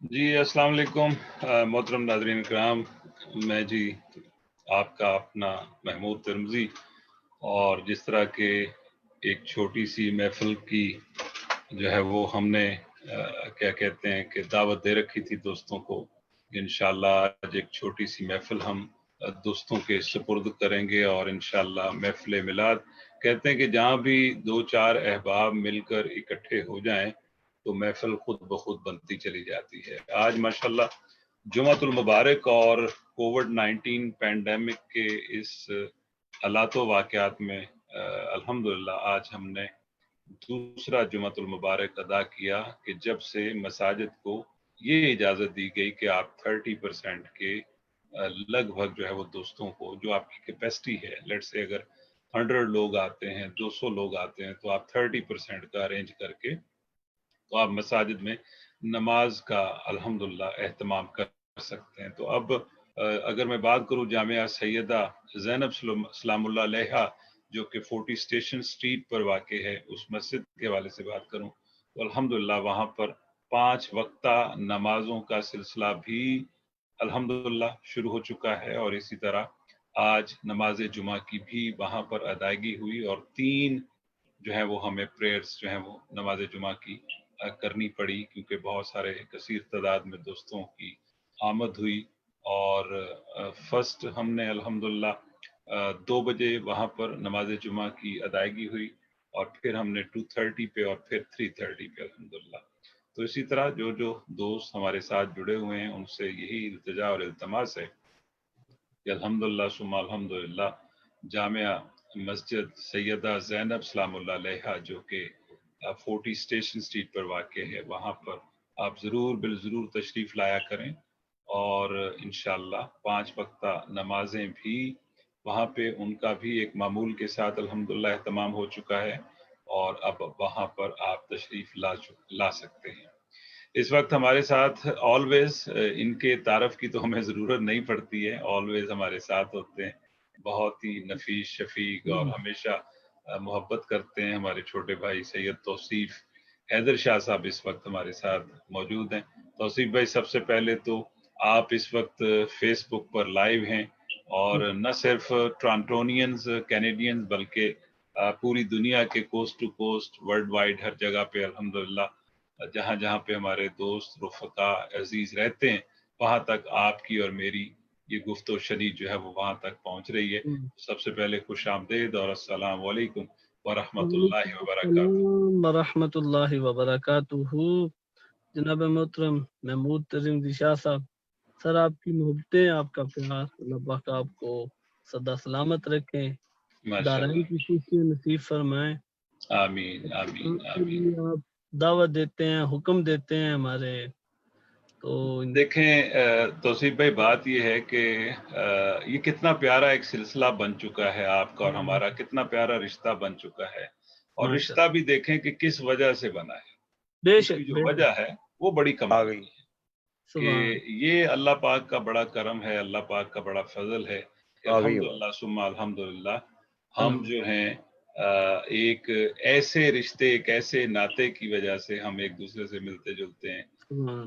جی السلام علیکم محترم ناظرین کرام، میں جی آپ کا اپنا محمود ترمزی، اور جس طرح کے ایک چھوٹی سی محفل کی جو ہے وہ ہم نے کیا کہتے ہیں کہ دعوت دے رکھی تھی دوستوں کو، انشاءاللہ آج ایک چھوٹی سی محفل ہم دوستوں کے سپرد کریں گے، اور انشاءاللہ محفل میلاد کہتے ہیں کہ جہاں بھی دو چار احباب مل کر اکٹھے ہو جائیں تو محفل خود بخود بنتی چلی جاتی ہے۔ آج ماشاءاللہ جمعۃ المبارک اور کووڈ 19 پینڈیمک کے اس حالات و واقعات میں الحمدللہ آج ہم نے دوسرا جمعۃ المبارک ادا کیا کہ جب سے مساجد کو یہ اجازت دی گئی کہ آپ 30% کے لگ بھگ جو ہے وہ دوستوں کو، جو آپ کی کیپیسٹی ہے، لیٹ سے اگر 100 لوگ آتے ہیں، 200 لوگ آتے ہیں، تو آپ 30% کا ارینج کر کے تو آپ مساجد میں نماز کا الحمدللہ اہتمام کر سکتے ہیں۔ تو اب اگر میں بات کروں جامعہ سیدہ زینب سلام اللہ علیہا جو کہ 40 اسٹیشن اسٹریٹ پر واقع ہے، اس مسجد کے حوالے سے بات کروں تو الحمدللہ وہاں پر 5 وقتہ نمازوں کا سلسلہ بھی الحمدللہ شروع ہو چکا ہے، اور اسی طرح آج نماز جمعہ کی بھی وہاں پر ادائیگی ہوئی، اور 3 جو ہے وہ ہمیں پریئرز جو ہیں وہ نماز جمعہ کی کرنی پڑی، کیونکہ بہت سارے کثیر تعداد میں دوستوں کی آمد ہوئی، اور فرسٹ ہم نے الحمدللہ 2 بجے وہاں پر نماز جمعہ کی ادائیگی ہوئی، اور پھر ہم نے 2:30 پہ اور پھر 3:30 پہ الحمدللہ۔ تو اسی طرح جو دوست ہمارے ساتھ جڑے ہوئے ہیں ان سے یہی التجا اور التماس ہے کہ الحمدللہ ثم الحمدللہ جامعہ مسجد سیدہ زینب سلام اللہ علیہا جو کہ 40 اسٹیشن اسٹریٹ پر واقع ہے، وہاں پر آپ ضرور بالضرور تشریف لایا کریں، اور انشاءاللہ 5 وقتہ نمازیں بھی وہاں پہ ان کا بھی ایک معمول کے ساتھ الحمدللہ اہتمام ہو چکا ہے، اور اب وہاں پر آپ تشریف لا سکتے ہیں۔ اس وقت ہمارے ساتھ آلویز ان کے تعارف کی تو ہمیں ضرورت نہیں پڑتی ہے، آلویز ہمارے ساتھ ہوتے ہیں، بہت ہی نفیس شفیق اور ہمیشہ محبت کرتے ہیں ہمارے چھوٹے بھائی سید توصیف حیدر شاہ صاحب اس وقت ہمارے ساتھ موجود ہیں۔ توصیف بھائی، سب سے پہلے تو آپ اس وقت فیس بک پر لائیو ہیں، اور نہ صرف ٹرانٹونینز کینیڈینز بلکہ پوری دنیا کے coast to coast worldwide ہر جگہ پہ الحمدللہ جہاں جہاں پہ ہمارے دوست رفقا عزیز رہتے ہیں وہاں تک آپ کی اور میری یہ گفت و شنید جو ہے وہ وہاں تک پہنچ رہی ہے۔ سب سے پہلے خوش آمدید اور السلام علیکم ورحمۃ اللہ وبرکاتہ۔ ورحمۃ اللہ وبرکاتہ۔ جناب محترم محمود ترمزی شاہ صاحب، سر آپ کی محبتیں، آپ کا پیار، اللہ پاک آپ کو سدا سلامت رکھیں، دارین کی خوشی نصیب فرمائیں۔ آمین آمین آمین۔ آپ دعوت دیتے ہیں، حکم دیتے ہیں ہمارے، تو دیکھیں توصیف بھائی، بات یہ ہے کہ یہ کتنا پیارا ایک سلسلہ بن چکا ہے آپ کا اور ہمارا، کتنا پیارا رشتہ بن چکا ہے، اور رشتہ بھی دیکھیں کہ کس وجہ سے بنا ہے، اس کی جو وجہ ہے وہ بڑی کمال ہے کہ یہ اللہ پاک کا بڑا کرم ہے، اللہ پاک کا بڑا فضل ہے کہ الحمدللہ ثم الحمدللہ ہم جو ہیں ایک ایسے رشتے، ایک ایسے ناطے کی وجہ سے ہم ایک دوسرے سے ملتے جلتے ہیں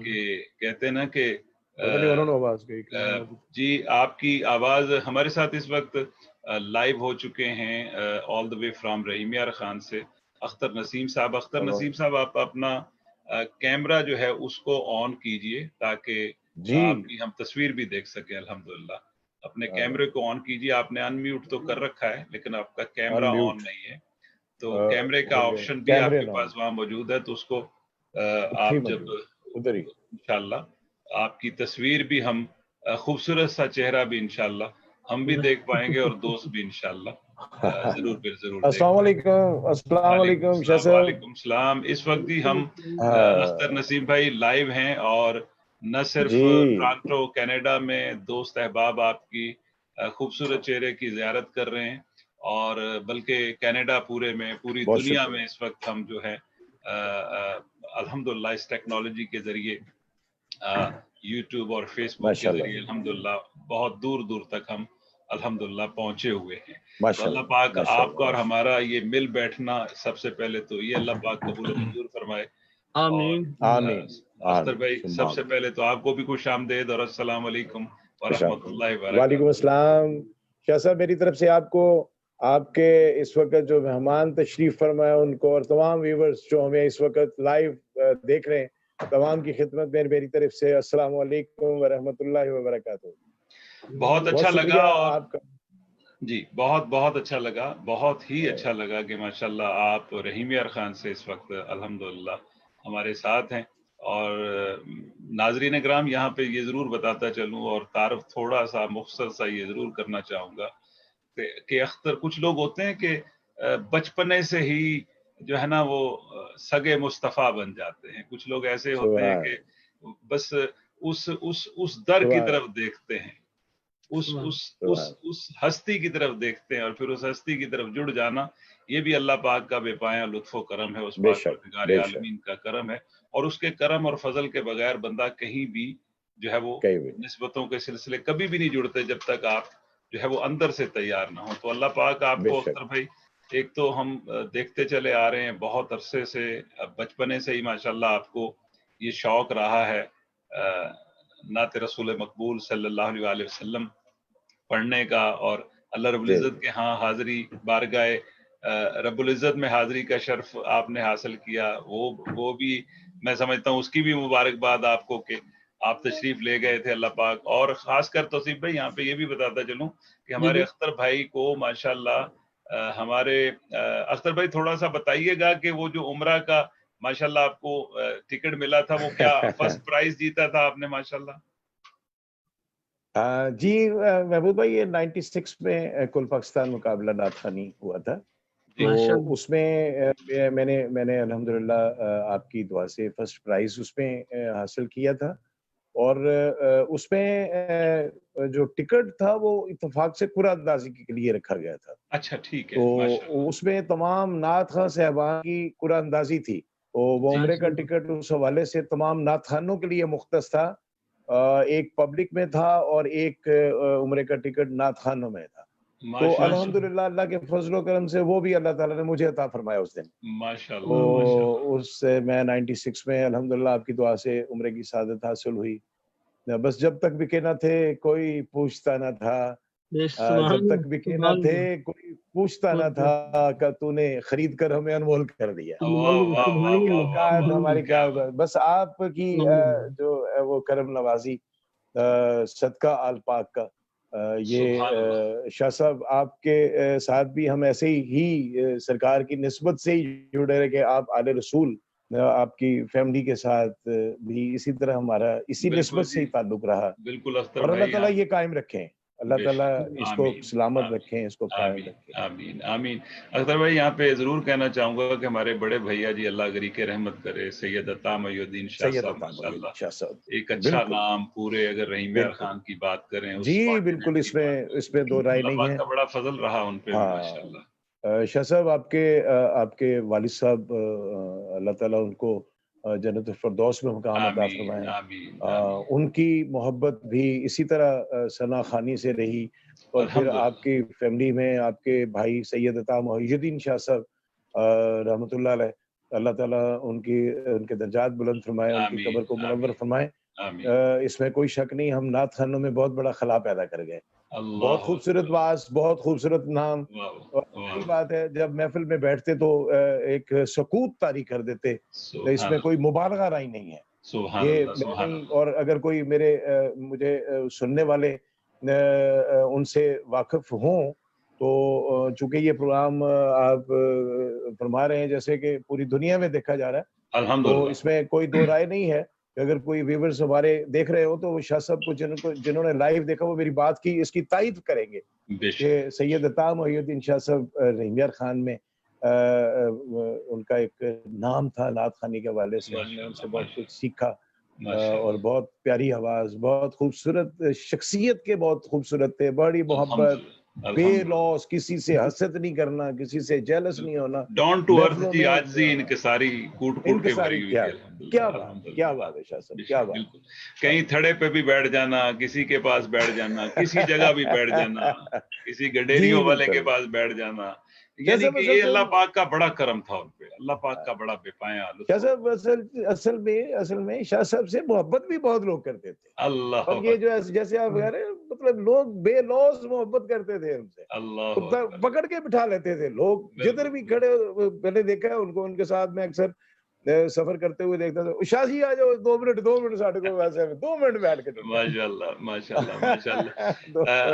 کہ کہتے ہیں نا کہ جی آپ کی آواز ہمارے ساتھ اس وقت لائیو ہو چکے ہیں آل دا وے فرام رحیمیہ خان سے اختر نسیم صاحب۔ اختر نسیم صاحب، آپ اپنا کیمرہ جو ہے اس کو آن کیجئے تاکہ آپ کی ہم تصویر بھی دیکھ سکیں۔ الحمدللہ اپنے کیمرے کو آن کیجئے، آپ نے ان میوٹ تو کر رکھا ہے لیکن آپ کا کیمرہ آن نہیں ہے، تو کیمرے کا آپشن بھی آپ کے پاس وہاں موجود ہے، تو اس کو آپ جب انشاءاللہ آپ کی تصویر بھی ہم خوبصورت سا چہرہ بھی انشاءاللہ ہم بھی دیکھ پائیں گے، اور دوست بھی انشاءاللہ ضرور ضرور۔ السلام علیکم۔ السلام علیکم شاہ صاحب۔ وعلیکم السلام۔ اس وقت بھی ہم اختر نسیم بھائی لائیو ہیں، اور نہ صرف ٹورانٹو کینیڈا میں دوست احباب آپ کی خوبصورت چہرے کی زیارت کر رہے ہیں، اور بلکہ کینیڈا پورے میں، پوری دنیا میں اس وقت ہم جو ہے الحمدللہ اس ٹیکنالوجی کے ذریعے یوٹیوب اور فیس بک کے ذریعے الحمدللہ بہت دور دور تک ہم الحمدللہ پہنچے ہوئے ہیں۔ تو اللہ پاک آپ کا اور ہمارا یہ مل بیٹھنا، سب سے پہلے تو یہ اللہ پاک قبول و منظور فرمائے، آمین آمین اختر بھائی آمین سب سے پہلے تو آپ کو بھی خوش آمدید اور السلام علیکم ورحمۃ اللہ وبرکاتہ۔ وعلیکم السلام شاہ صاحب، میری طرف سے آپ کو، آپ کے اس وقت جو مہمان تشریف فرمائے ان کو، اور تمام ویورز جو ہمیں اس وقت لائیو دیکھ رہے ہیں، تمام کی خدمت میں میری طرف سے السلام علیکم ورحمۃ اللہ وبرکاتہ۔ بہت اچھا لگا، شکریہ اور آپ کا۔ جی بہت اچھا لگا، بہت ہی اچھا لگا کہ ماشاءاللہ آپ رحیم یار خان سے اس وقت الحمدللہ ہمارے ساتھ ہیں۔ اور ناظرین اکرام، یہاں پہ یہ ضرور بتاتا چلوں اور تعارف تھوڑا سا مختصر سا یہ ضرور کرنا چاہوں گا کہ اختر، کچھ لوگ ہوتے ہیں کہ بچپنے سے ہی جو ہے نا وہ سگے مصطفیٰ بن جاتے ہیں، کچھ لوگ ایسے ہوتے ہیں کہ بس اس در کی طرف دیکھتے ہیں، اس ہستی کی طرف دیکھتے ہیں، اور پھر اس ہستی کی طرف جڑ جانا، یہ بھی اللہ پاک کا بے پایہ لطف و کرم ہے، اس پاک پروردگار عالمین کا کرم ہے۔ اور اس کے کرم اور فضل کے بغیر بندہ کہیں بھی جو ہے وہ نسبتوں کے سلسلے کبھی بھی نہیں جڑتے جب تک آپ جو ہے وہ اندر سے تیار نہ ہو۔ تو اللہ پاک آپ کو اختر بھائی، ایک تو ہم دیکھتے چلے آ رہے ہیں بہت عرصے سے، بچپنے سے ہی ماشاءاللہ آپ کو یہ شوق رہا ہے نعت رسول مقبول صلی اللہ علیہ وسلم پڑھنے کا، اور اللہ رب العزت کے ہاں حاضری، بارگاہ رب العزت میں حاضری کا شرف آپ نے حاصل کیا۔ وہ بھی میں سمجھتا ہوں اس کی بھی مبارکباد آپ کو کہ آپ تشریف لے گئے تھے اللہ پاک۔ اور خاص کر توصیف بھائی یہاں پہ یہ بھی بتاتا چلوں کہ ہمارے اختر بھائی کو ماشاءاللہ ہمارے اختر بھائی تھوڑا سا بتائیے گا کہ وہ جو عمرہ کا ماشاءاللہ آپ کو ٹکٹ ملا تھا، وہ کیا فرسٹ پرائز جیتا تھا آپ نے ماشاءاللہ؟ جی محبوب بھائی، یہ 96 میں کل پاکستان مقابلہ نعت خوانی ہوا تھا، تو اس میں میں نے الحمدللہ آپ کی دعا سے فرسٹ پرائز اس میں حاصل کیا تھا، اور اس میں جو ٹکٹ تھا وہ اتفاق سے قرآن اندازی کے لیے رکھا گیا تھا۔ اچھا ٹھیک ہے، تو اس میں تمام نعت خواں صاحبان کی قرآن اندازی تھی، وہ عمرے کا ٹکٹ اس حوالے سے تمام نعت خوانوں کے لیے مختص تھا، ایک پبلک میں تھا اور ایک عمرے کا ٹکٹ نعت خوانوں میں تھا۔ تو الحمدللہ اللہ کے فضل و کرم سے وہ بھی اللہ تعالیٰ نے مجھے عطا فرمایا اس دن۔ تو اس سے میں 96 میں الحمدللہ آپ کی دعا سے عمرے کی سعادت حاصل ہوئی۔ بس جب تک بکے نہ تھے کوئی پوچھتا نہ تھا، جب تک بکے نہ تھے کوئی پوچھتا نہ تھا، کہ تو نے خرید کر ہمیں انمول کر دیا۔ ہماری کیا، بس آپ کی جو وہ کرم نوازی، صدقہ آل پاک کا، یہ شاہ صاحب آپ کے ساتھ بھی ہم ایسے ہی سرکار کی نسبت سے ہی جڑے رہے کہ آپ آل رسول، آپ کی فیملی کے ساتھ بھی اسی طرح ہمارا اسی نسبت سے ہی تعلق رہا، بالکل اختر اور اللہ بھائی تعالیٰ یہ قائم رکھیں، اللہ تعالیٰ اس کو سلامت رکھیں، اس کو قائم رکھیں۔ آمین آمین۔ اختر بھائی یہاں پہ ضرور کہنا چاہوں گا کہ ہمارے بڑے بھیا جی اللہ گری کے رحمت کرے، سید عطا محی الدین شاہ صاحب ماشاءاللہ، ایک اچھا نام پورے اگر رحیم یار خان کی بات کریں، جی بالکل، اس میں دو رائے نہیں ہے، اللہ کا بڑا فضل رہا ان پہ ماشاءاللہ۔ شاہ صاحب آپ کے والد صاحب، اللہ تعالیٰ ان کو جنت الفردوس میں مقام عطا فرمائے، ان کی محبت بھی اسی طرح ثنا خوانی سے رہی، اور پھر آپ کی فیملی میں آپ کے بھائی سید عطا محی الدین شاہ صاحب رحمۃ اللہ علیہ، اللہ تعالیٰ ان کے درجات بلند فرمائے، ان کی قبر کو منور فرمائے۔ اس میں کوئی شک نہیں، ہم نعت خوانوں میں بہت بڑا خلا پیدا کر گئے، بہت خوبصورت باز، بہت خوبصورت نام، اور یہی بات ہے جب محفل میں بیٹھتے تو ایک سکوت طاری کر دیتے، اس میں کوئی مبالغہ رائی نہیں ہے، یہ میں نہیں، اور اگر کوئی مجھے سننے والے ان سے واقف ہوں تو چونکہ یہ پروگرام آپ فرما رہے ہیں جیسے کہ پوری دنیا میں دیکھا جا رہا ہے، تو اس میں کوئی دو رائے نہیں ہے کہ اگر کوئی ویورز ہمارے دیکھ رہے ہو تو وہ شاہ صاحب کو جنہوں نے لائیو دیکھا وہ میری بات کی اس کی تائید کریں گے کہ سید عطا محی الدین شاہ صاحب رحیم یار خان میں ان کا ایک نام تھا نعت خوانی کے حوالے سے، ہم نے ان سے بہت کچھ سیکھا، اور بہت پیاری آواز، بہت خوبصورت شخصیت کے، بہت خوبصورت تھے، بڑی محبت، بے لوس، کسی سے حسد نہیں کرنا، کسی سے جیلس نہیں ہونا، ڈاؤن ٹو ارتھ جی، عاجزی، انکساری، کوٹ کوٹ کے بھری ہوئی، کیا بات ہے شاہ صاحب، کیا بات. بالکل. کہیں تھڑے پہ بھی بیٹھ جانا، کسی کے پاس بیٹھ جانا، کسی جگہ بھی بیٹھ جانا، کسی گڈیریوں والے کے پاس بیٹھ جانا، یعنی کہ یہ اللہ پاک کا بڑا کرم تھا ان پہ، اللہ پاک کا بڑا بے پایا. شاہ صاحب اصل میں شاہ صاحب سے محبت بھی بہت لوگ کرتے تھے. اللہ اور یہ جو جیسے آپ کہہ رہے ہیں، مطلب لوگ بے لوث محبت کرتے تھے ان سے، اللہ پکڑ کے بٹھا لیتے تھے لوگ جدھر بھی کھڑے. میں نے دیکھا ہے ان کو، ان کے ساتھ میں اکثر سفر کرتے ہوئے دیکھتا تھا. شاہ جی آ جاؤ 2 منٹ ساڑھے کو، ویسے 2 منٹ بیٹھ کے. ماشاءاللہ ماشاءاللہ.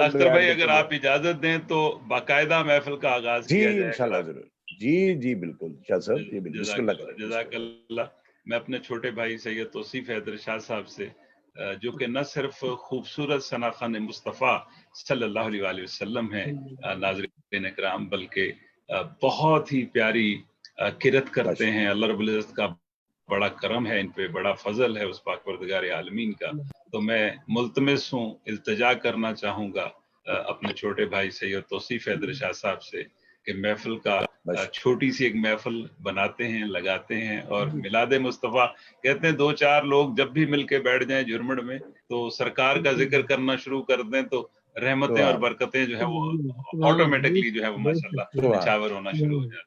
اختر بھائی اگر آپ اجازت دیں تو باقاعدہ محفل کا آغاز کیا جائے. انشاءاللہ ضرور. جی بالکل شاہ صاحب، جی بالکل. بسم اللہ. جزاک اللہ. میں اپنے چھوٹے بھائی سید توصیف حیدر شاہ صاحب سے، جو کہ نہ صرف خوبصورت ثنا خوان مصطفیٰ صلی اللہ علیہ وآلہ وسلم ہیں ناظرین اکرام، بلکہ بہت ہی پیاری کرت کرتے ہیں. اللہ رب العزت کا بڑا کرم ہے ان پہ، بڑا فضل ہے اس پاک پروردگار عالمین کا. تو میں ملتمس ہوں، التجا کرنا چاہوں گا اپنے چھوٹے بھائی سید توصیف حیدر شاہ صاحب سے کہ محفل کا چھوٹی سی ایک محفل بناتے ہیں، لگاتے ہیں. اور میلاد مصطفیٰ کہتے ہیں 2-4 لوگ جب بھی مل کے بیٹھ جائیں جرمڑ میں تو سرکار کا ذکر کرنا شروع کر دیں تو رحمتیں اور برکتیں جو ہے وہ آٹومیٹکلی جو ہے وہ ماشاءاللہ نچھاور ہونا شروع ہو جاتی ہیں.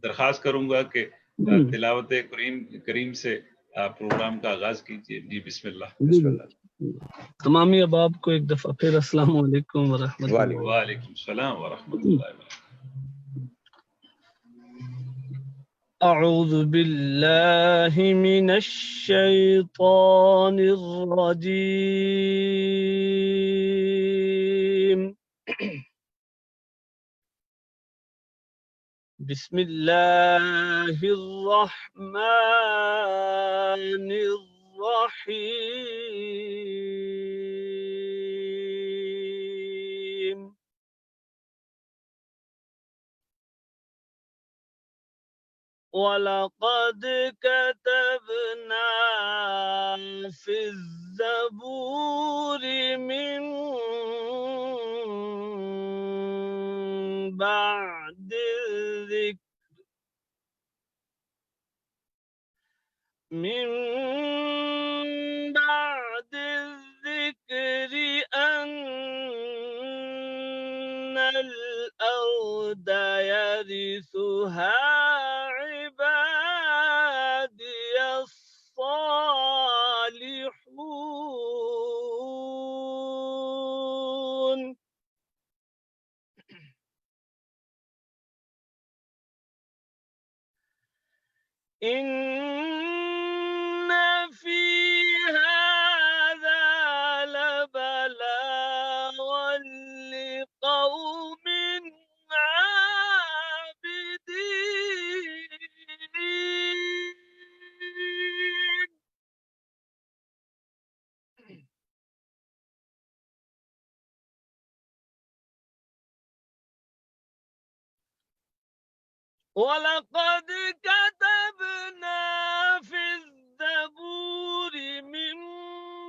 درخواست کروں گا کہ تلاوت کریم سے پروگرام کا آغاز کیجیے. جی بسم اللہ. تمامی احباب کو ایک دفعہ پھر السلام علیکم ورحمۃ اللہ. وعلیکم السلام ورحمۃ اللہ وبرکاتہ. اعوذ باللہ من الشیطان الرجیم. بسم اللہ الرحمن الرحیم. وَلَقَدْ كَتَبْنَا فِي الزَّبُورِ مِن بَعْدِ الذِّكْرِ أَنَّ الْأَرْضَ يَرِثُهَا عِبَادِيَ الصَّالِحُونَ. إِنَّ فِي هَذَا لَبَلَاغًا لِقَوْمٍ عَابِدِينَ. وَلَقَدْ كَتَبْنَا فِي الزَّبُورِ مِن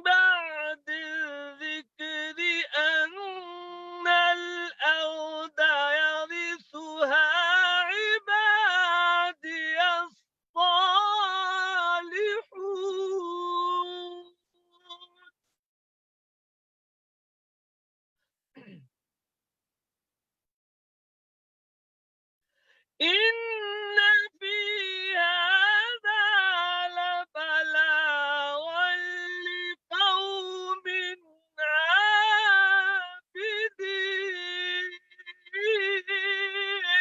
بَعْدِ الذِّكْرِ أَنَّ الْأَرْضَ يَرِثُهَا عِبَادِيَ الصَّالِحُونَ. إِنَّ فِي هَذَا لَبَلَاغًا لِقَوْمٍ عَابِدِينَ.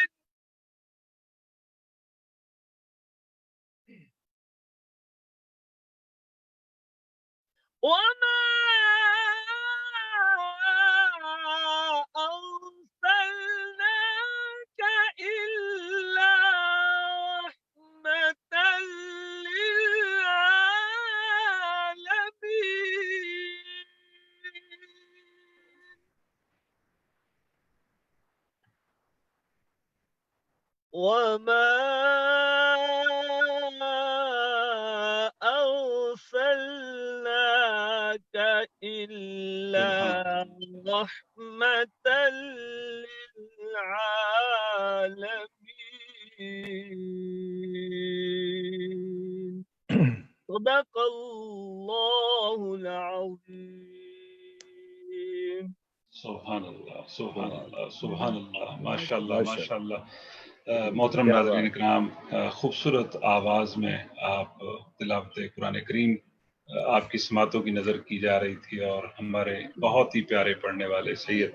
وَمَا أَرْسَلْنَاكَ إِلَّا رَحْمَةً لِلْعَالَمِينَ. وَمَا أَرْسَلْنَاكَ إِلَّا رَحْمَةً لِلْعَالَمِينَ. صدق اللہ العظیم. سبحان اللہ سبحان اللہ سبحان اللہ، ماشاء اللہ ماشاء اللہ. محترم ناظرین اکرام، خوبصورت آواز میں آپ تلاوت قرآن کریم آپ کی سماعتوں کی نظر کی جا رہی تھی، اور ہمارے بہت ہی پیارے پڑھنے والے سید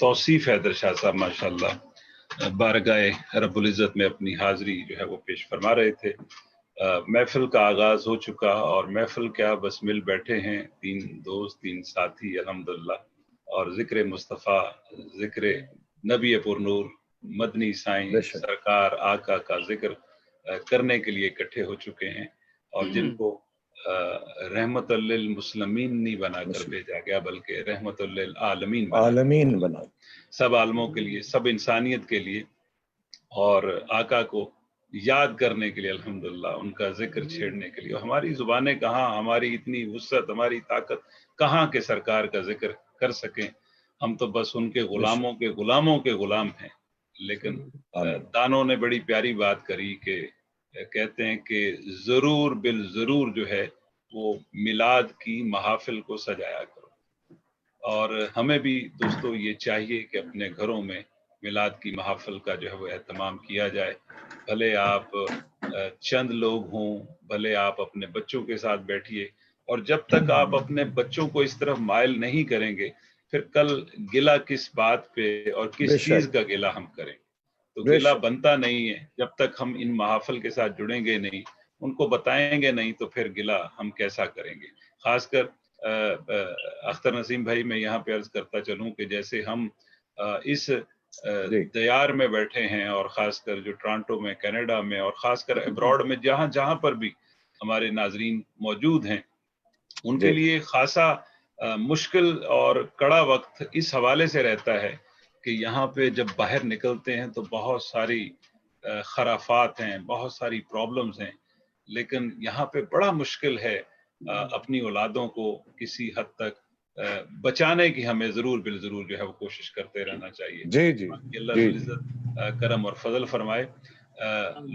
توصیف حیدر شاہ صاحب ماشاء اللہ بارگاہ رب العزت میں اپنی حاضری جو ہے وہ پیش فرما رہے تھے. محفل کا آغاز ہو چکا، اور محفل کیا بس مل بیٹھے ہیں 3 دوست 3 ساتھی الحمدللہ، اور ذکر مصطفیٰ، ذکر نبی پر نور مدنی سائیں سرکار آقا کا ذکر کرنے کے لیے اکٹھے ہو چکے ہیں. اور جن کو رحمت للمسلمین نہیں بنا کر بھیجا گیا بلکہ رحمت للعالمین بنا سب عالموں کے لیے، سب انسانیت کے لیے، اور آقا کو یاد کرنے کے لیے الحمدللہ، ان کا ذکر چھیڑنے کے لیے. ہماری زبانیں کہاں، ہماری اتنی وسعت، ہماری طاقت کہاں کہ سرکار کا ذکر کر سکیں. ہم تو بس ان کے غلاموں کے غلام ہیں. لیکن دانوں نے بڑی پیاری بات کری کہ کہتے ہیں کہ ضرور بالضرور جو ہے وہ میلاد کی محافل کو سجایا کرو. اور ہمیں بھی دوستو یہ چاہیے کہ اپنے گھروں میں میلاد کی محافل کا جو ہے وہ اہتمام کیا جائے. بھلے آپ چند لوگ ہوں، بھلے آپ اپنے بچوں کے ساتھ بیٹھیے، اور جب تک آپ اپنے بچوں کو اس طرف مائل نہیں کریں گے، پھر کل گلہ کس بات پہ اور کس چیز کا گلہ ہم کریں. تو گلہ بنتا نہیں ہے جب تک ہم ان محافل کے ساتھ جڑیں گے نہیں، ان کو بتائیں گے نہیں، تو پھر گلہ ہم کیسا کریں گے. خاص کر اختر نسیم بھائی، میں یہاں پہ عرض کرتا چلوں کہ جیسے ہم اس دیار میں بیٹھے ہیں، اور خاص کر جو ٹورانٹو میں، کینیڈا میں، اور خاص کر ابراڈ میں جہاں پر بھی ہمارے ناظرین موجود ہیں، ان کے لیے خاصا مشکل اور کڑا وقت اس حوالے سے رہتا ہے کہ یہاں پہ جب باہر نکلتے ہیں تو بہت ساری خرافات ہیں، بہت ساری پرابلمز ہیں. لیکن یہاں پہ بڑا مشکل ہے اپنی اولادوں کو کسی حد تک بچانے کی. ہمیں ضرور بالضرور جو ہے وہ کوشش کرتے رہنا چاہیے. اللہ العزت کرم اور فضل فرمائے.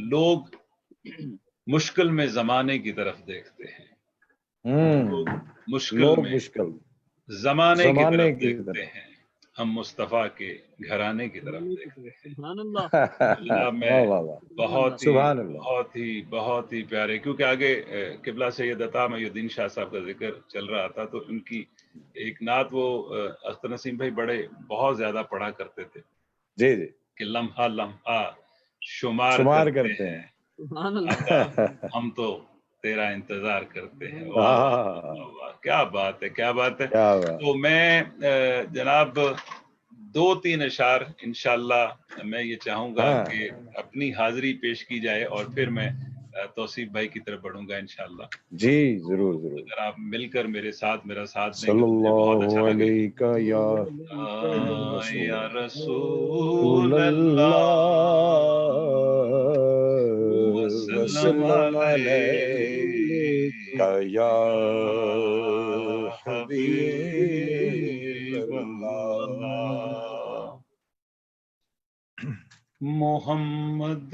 لوگ مشکل میں زمانے کی طرف دیکھتے ہیں، مشکل میں زمانے کی طرف دیکھتے ہیں، ہم مصطفیٰ کے گھرانے کی طرف دیکھتے ہیں. جناب میں بہت ہی پیارے، کیونکہ آگے قبلہ سید عطا محی الدین شاہ صاحب کا ذکر چل رہا تھا، تو ان کی ایک نعت وہ اختر نسیم بھائی بہت زیادہ پڑھا کرتے تھے کہ لمحہ لمحہ شمار کرتے ہیں ہم تو تیرا انتظار کرتے ہیں. کیا بات ہے، کیا بات ہے. تو میں جناب 2-3 اشعار انشاءاللہ میں یہ چاہوں گا کہ اپنی حاضری پیش کی جائے، اور پھر میں توصیف بھائی کی طرف بڑھوں گا انشاءاللہ. جی ضرور. اگر آپ مل کر میرا ساتھ دیں گے تو مجھے بہت اچھا لگے. یا رسول اللہ وسلم علیکہ یا حبیب اللہ. محمد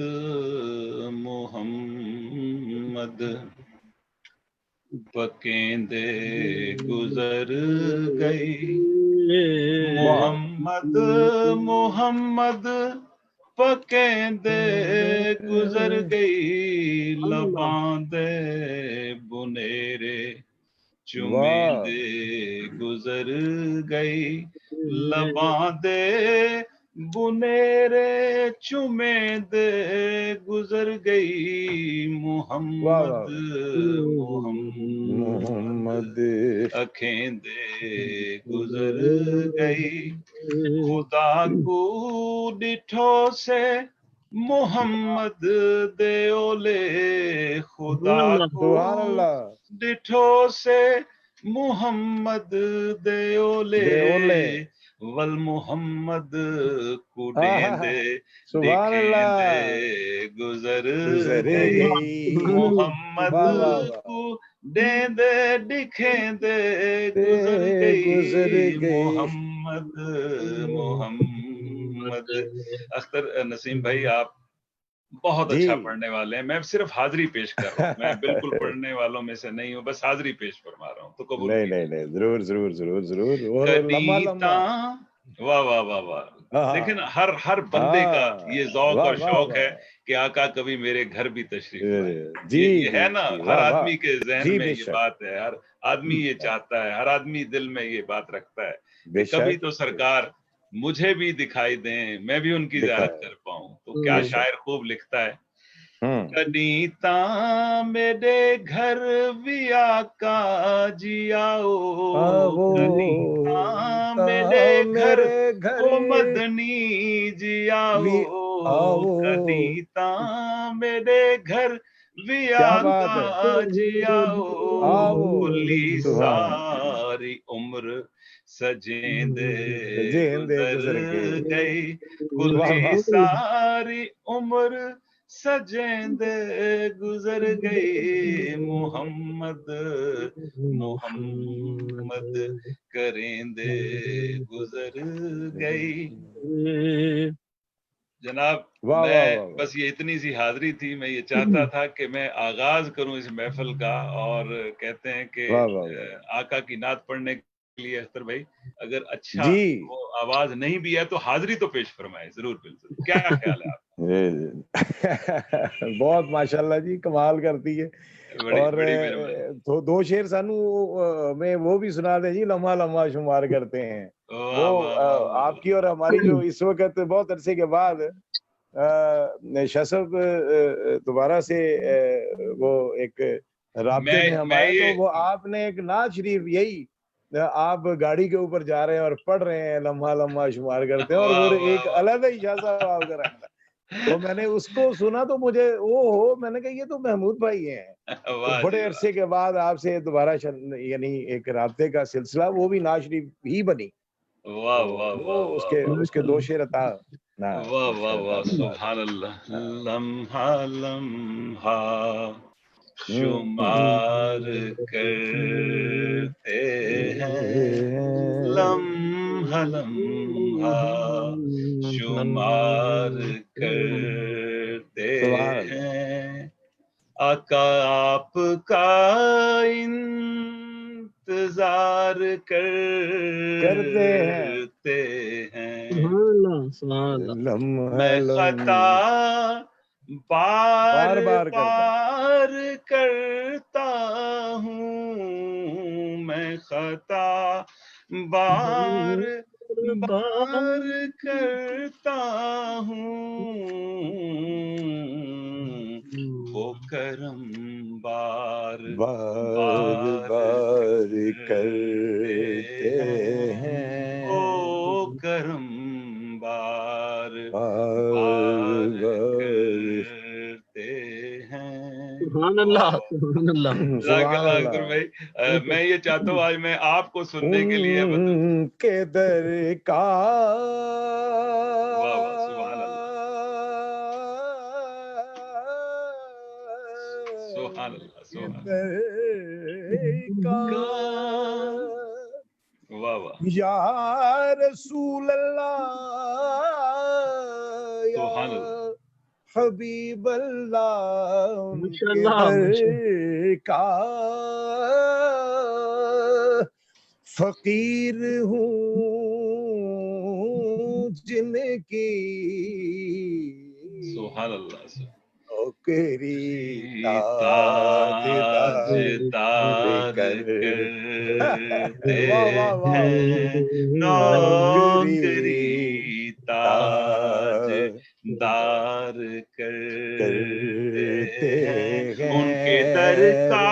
پکیندے گزر گئی، محمد پکیندے گزر گئی، لباندے بنیرے چمیندے گزر گئی، لباندے بنیرے چمیندے گزر گئی، محمد اکھیندے گزر گئی. خدا کو ڈٹھو سے محمد دے اولے، خدا کو ڈٹھو سے محمد دے اولے، والمحمد کو ڈیندے دکھیندے گزر گئی، محمد کو ڈیندے دکھیندے گزر گئی، محمد. اختر نسیم بھائی، آپ بہت جی اچھا پڑھنے والے ہیں. میں صرف حاضری پیش کر رہا ہوں, میں بالکل پڑھنے والوں میں سے نہیں ہوں, بس حاضری پیش فرما رہا ہوں, تو قبول نہیں کیجیے. نہیں نہیں, ضرور ضرور ضرور ضرور. اور لمحہ کدیتا, لمحہ. واہ واہ واہ واہ. ہاں دیکھیں نا, ہر بندے کا یہ ذوق واہ اور واہ شوق ہے واہ. کہ آقا کبھی میرے گھر بھی تشریف لائیں. جی یہ جی ہے نا, جی, ہر واہ واہ. آدمی کے ذہن جی میں بے یہ شک, بات ہے, ہر آدمی یہ چاہتا ہے, ہر آدمی دل میں یہ بات رکھتا ہے کہ بے کبھی شک تو سرکار مجھے بھی دکھائی دیں, میں بھی ان کی زیارت دکھائے. کر پاؤں. تو کیا بے شک. شاعر خوب لکھتا ہے, ہوں. کدیتا میرے گھر بھی آقا جی آؤ, وہ کدیتا میرے گھر میرے گھر او مدنی جی آؤ, بھی آؤ. کدیتا میرے گھر بھی کیا بات ہے. آقا جی آؤ, آؤ. کلی سبحان. ساری عمر سجیند جیندے گزر گزر کے. گئی, واہ کلی واہ. ساری عمر سجیند گزر گئی, محمد محمد کریندے گزر گئی. جناب واہ واہ میں واہ واہ. بس یہ اتنی سی حاضری تھی, میں یہ چاہتا تھا کہ میں آغاز کروں اس محفل کا, اور کہتے ہیں کہ واہ واہ واہ. آقا کی نعت پڑھنے کے لیے اختر بھائی اگر اچھا جی وہ آواز نہیں بھی ہے تو حاضری تو پیش فرمائے ضرور بالضرور. کیا خیال ہے آپ بہت ماشاءاللہ جی, کمال کرتی ہے. کا؟ بڑی اور بڑی مہربانی. دو شعر سانو میں وہ بھی سنا دیں جی, لمحہ لمحہ شمار کرتے ہیں. واہ وہ واہ واہ واہ آپ کی اور ہماری جو اس وقت بہت عرصے کے بعد شاہ صاحب دوبارہ سے وہ ایک رابطے میں ہم میں آئے, تو یہ وہ آپ نے ایک نعت شریف, یہی آپ گاڑی کے اوپر جا رہے ہیں اور پڑھ رہے ہیں, لمحہ لمحہ شمار کرتے ہیں, اور واہ وہ واہ ایک علیحدہ ہی شاہ صاحب آپ کا رکھتا. تو میں نے اس کو سنا تو مجھے میں نے کہا یہ تو محمود بھائی ہیں. تو واہ بڑے جی واہ. عرصے کے بعد آپ سے دوبارہ یعنی ایک رابطے کا سلسلہ, وہ بھی نعت شریف ہی بنی. واہ تو واہ وہ واہ واہ اس کے دو شعر عطا. واہ دو واہ شعر عطا واہ, فرما سبحان اللہ. دیں. لمحہ لمحہ شمار کرتے ہیں, لمحہ لمحہ شمار کرتے سبحان اللہ. ہیں, آقا آپ کا انتظار کرتے ہیں کرتے ہیں, لمحہ میں خطا بار بار بار کرتا ہوں. بار کرتا ہوں, میں خطا بار بار کرتا ہوں, وہ کرم بار بار بار بار کرتے کرتے ہیں, ہیں, او کرم بار بار بار بار. کرتے ہیں. سبحان واہ اللہ, واہ, سبحان اللہ. جزاک سبحان اللہ اکبر اللہ. بھائی. میں یہ چاہتا ہوں آج میں آپ کو سننے کے لیے ان کے در کا واہ واہ, سبحان اللہ, سبحان اللہ, سبحان در کا واہ واہ, یا رسول اللہ سبحان اللہ. یا حبیب اللہ, ان کے ماشاءاللہ, در کا فقیر ہوں جن کی سبحان اللہ. نوکری تاج تاج دار کر. کرتے واہ واہ واہ. ہیں, نوکری نوکری تاج دار کرتے کرتے ہیں, ہیں. ان کے در کا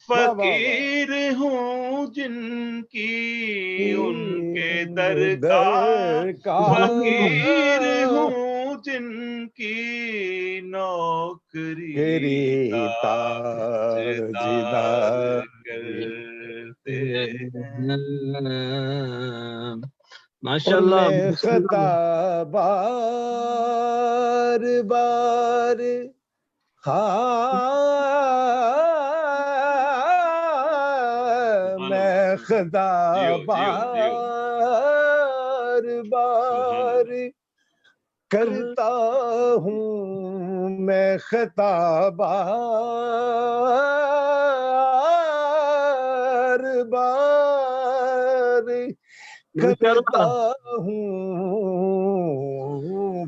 واہ واہ واہ. فقیر ہوں جن کی, ان کے در کا در کا فقیر ہوں جن کی, نوکری تاج دار کرتے ہیں. ماشاءاللہ. میں خطا بار بار میں خطا جیو جیو جیو, بار سبحان بار اللہ. کرتا ہوں میں خطا بار بار، کرتا ہوں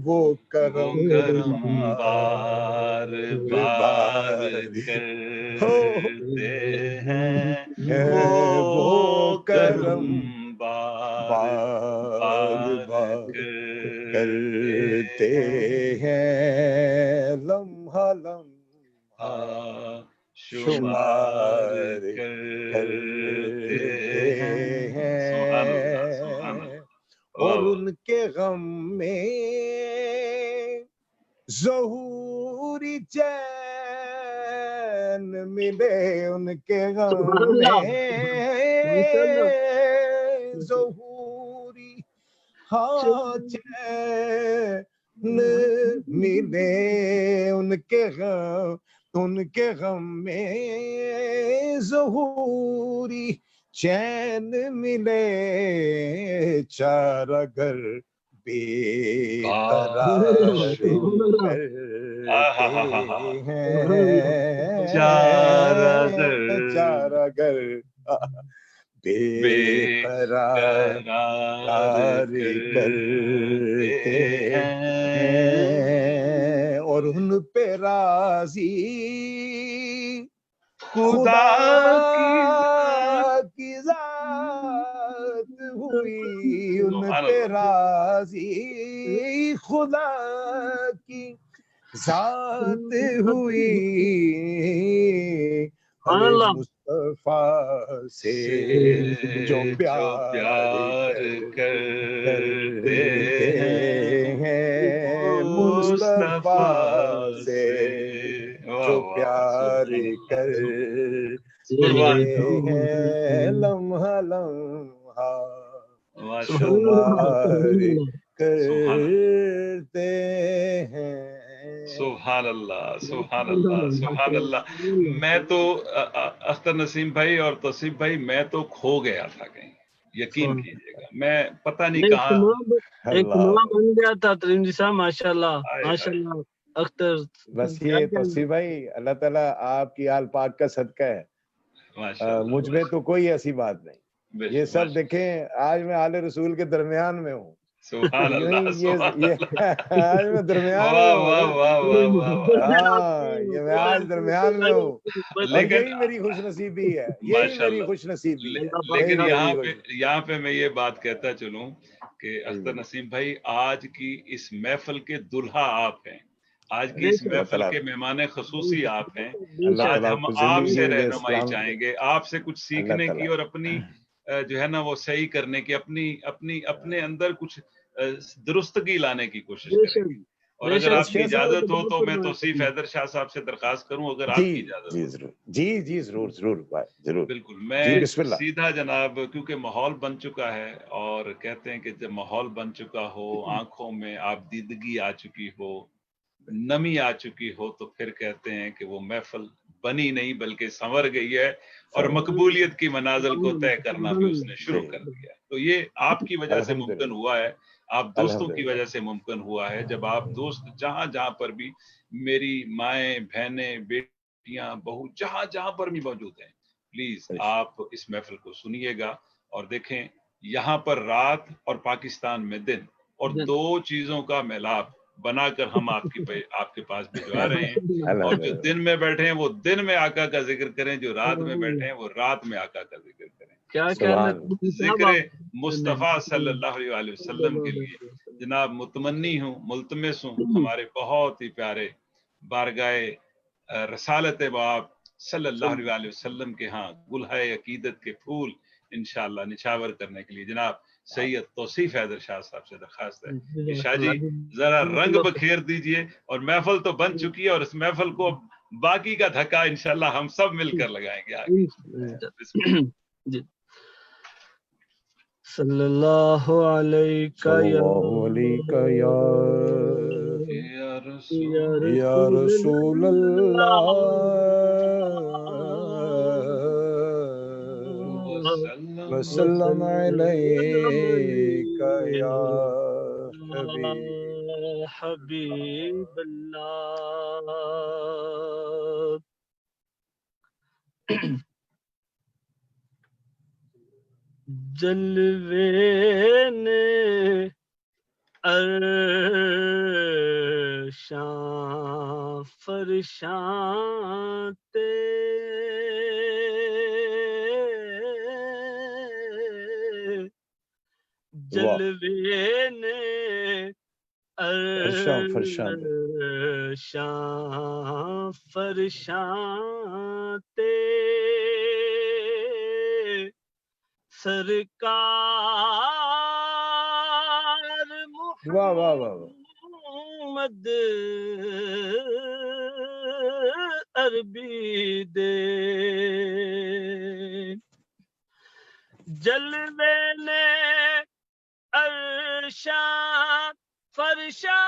وہ کرم بار بار کرتے ہیں، وہ کرم بار بار کرتے ہیں، لمحہ لمحہ شمار کرتے ہیں، اور ان کے غم میں ظہوری چین ملے، ان کے غم میں ظہوری ہاں چین ملے، ان کے غم میں ظہوری چین ملے، چارہ گر بے قرار کرتے ہیں، چارہ گر بے قرار کرتے ہیں، اور ان پہ راضی خدا کی ذات ہوئی، ان پہ راضی خدا کی ذات ہوئی، ہمیں مصطفیٰ سے جو پیار کرتے ہیں، مصطفیٰ سے جو پیار کرتے ہیں، لمحہ لمحہ شمار کرتے ہیں۔ سبحان اللہ، سبحان اللہ، سبحان اللہ۔ میں تو اختر نسیم بھائی اور توصیف بھائی، میں تو کھو گیا تھا کہیں، یقین کیجیے گا، میں پتہ نہیں کہاں ایک ماں بن گیا تھا تریم جی صاحب، ماشاء اللہ ماشاء اللہ۔ اختر بس یہ توصیف بھائی، اللہ تعالیٰ آپ کی آل پاک کا صدقہ ہے، مجھ میں تو کوئی ایسی بات نہیں، یہ سب دیکھیں آج میں آل رسول کے درمیان میں ہوں، سبحان اللہ، آج میں درمیان میں ہوں، ہاں یہ میں آج درمیان میں ہوں، اور یہی میری خوش نصیبی ہے، یہی میری خوش نصیبی ہے۔ لیکن یہاں پہ میں یہ بات کہتا چلوں کہ اختر نسیم بھائی، آج کی اس محفل کے دلہا آپ ہیں، آج کی اس محفل کے مہمان خصوصی آپ ہیں، آج ہم آپ سے رہنمائی چاہیں گے، آپ سے کچھ سیکھنے کی اور اپنی جو ہے نا وہ صحیح کرنے کی، اپنے اندر کچھ درستگی لانے کی کوشش کریں گے، اور اگر آپ کی اجازت ہو تو میں توصیف حیدر شاہ صاحب سے درخواست کروں، اگر آپ کی اجازت ہو۔ جی ضرور ضرور، بالکل، میں سیدھا جناب، کیونکہ ماحول بن چکا ہے، اور کہتے ہیں کہ جب ماحول بن چکا ہو، آنکھوں میں آبدیدگی آ چکی ہو، نمی آ چکی ہو، تو پھر کہتے ہیں کہ وہ محفل بنی نہیں بلکہ سنور گئی ہے، اور مقبولیت کی منازل کو طے کرنا بھی اس نے شروع کر دیا۔ تو یہ آپ کی وجہ سے ممکن ہوا ہے، آپ دوستوں کی وجہ سے ممکن ہوا ہے، جب آپ دوست جہاں پر بھی، میری مائیں بہنیں بیٹیاں بہو جہاں پر بھی موجود ہیں، پلیز آپ اس محفل کو سنیے گا اور دیکھیں، یہاں پر رات اور پاکستان میں دن، اور دو چیزوں کا ملاپ بنا کر ہم آپ کے پاس بھجوا رہے ہیں، اور جو دن میں بیٹھے ہیں وہ دن میں آقا کا ذکر کریں، جو رات میں بیٹھے ہیں وہ رات میں آقا کا ذکر کریں، ذکر مصطفیٰ صلی اللہ علیہ وسلم کے لیے جناب متمنی ہوں، ملتمس ہوں، ہمارے بہت ہی پیارے بارگاہ رسالت باب صلی اللہ علیہ وسلم کے ہاں گلہائے عقیدت کے پھول انشاءاللہ نچھاور کرنے کے لیے جناب سید توصیف حیدر شاہ صاحب سے درخواست ہے کہ شاہ جی ذرا رنگ بکھیر دیجئے، اور محفل تو بن چکی ہے، اور اس محفل کو باقی کا دھکا انشاءاللہ ہم سب مل کر لگائیں گے آگے۔ صلی اللہ علیہ یا رسول اللہ وسلم علیک یا حبیب حبیب اللہ جلوے نے عرشاں فرشاں تے جلوے نے عرشاں فرشاں تے سرکار محمد عربی دے جلوے نے عرشاں فرشاں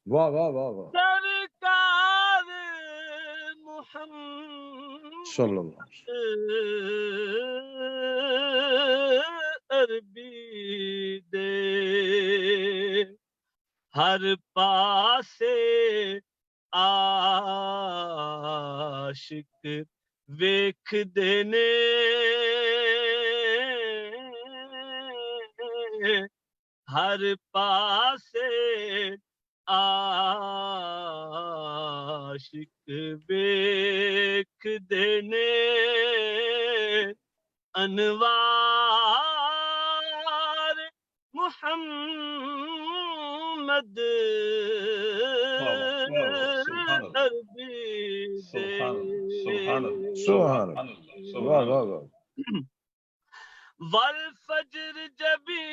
واہ واہ واہ واہ سرکار محمد صلی اللہ عربی دے ہر پاسے عاشق ویکھ دینے ہر پاسے عاشق ویکھ دینے انوار محمد عربی دے سبحان اللہ والفجر جبی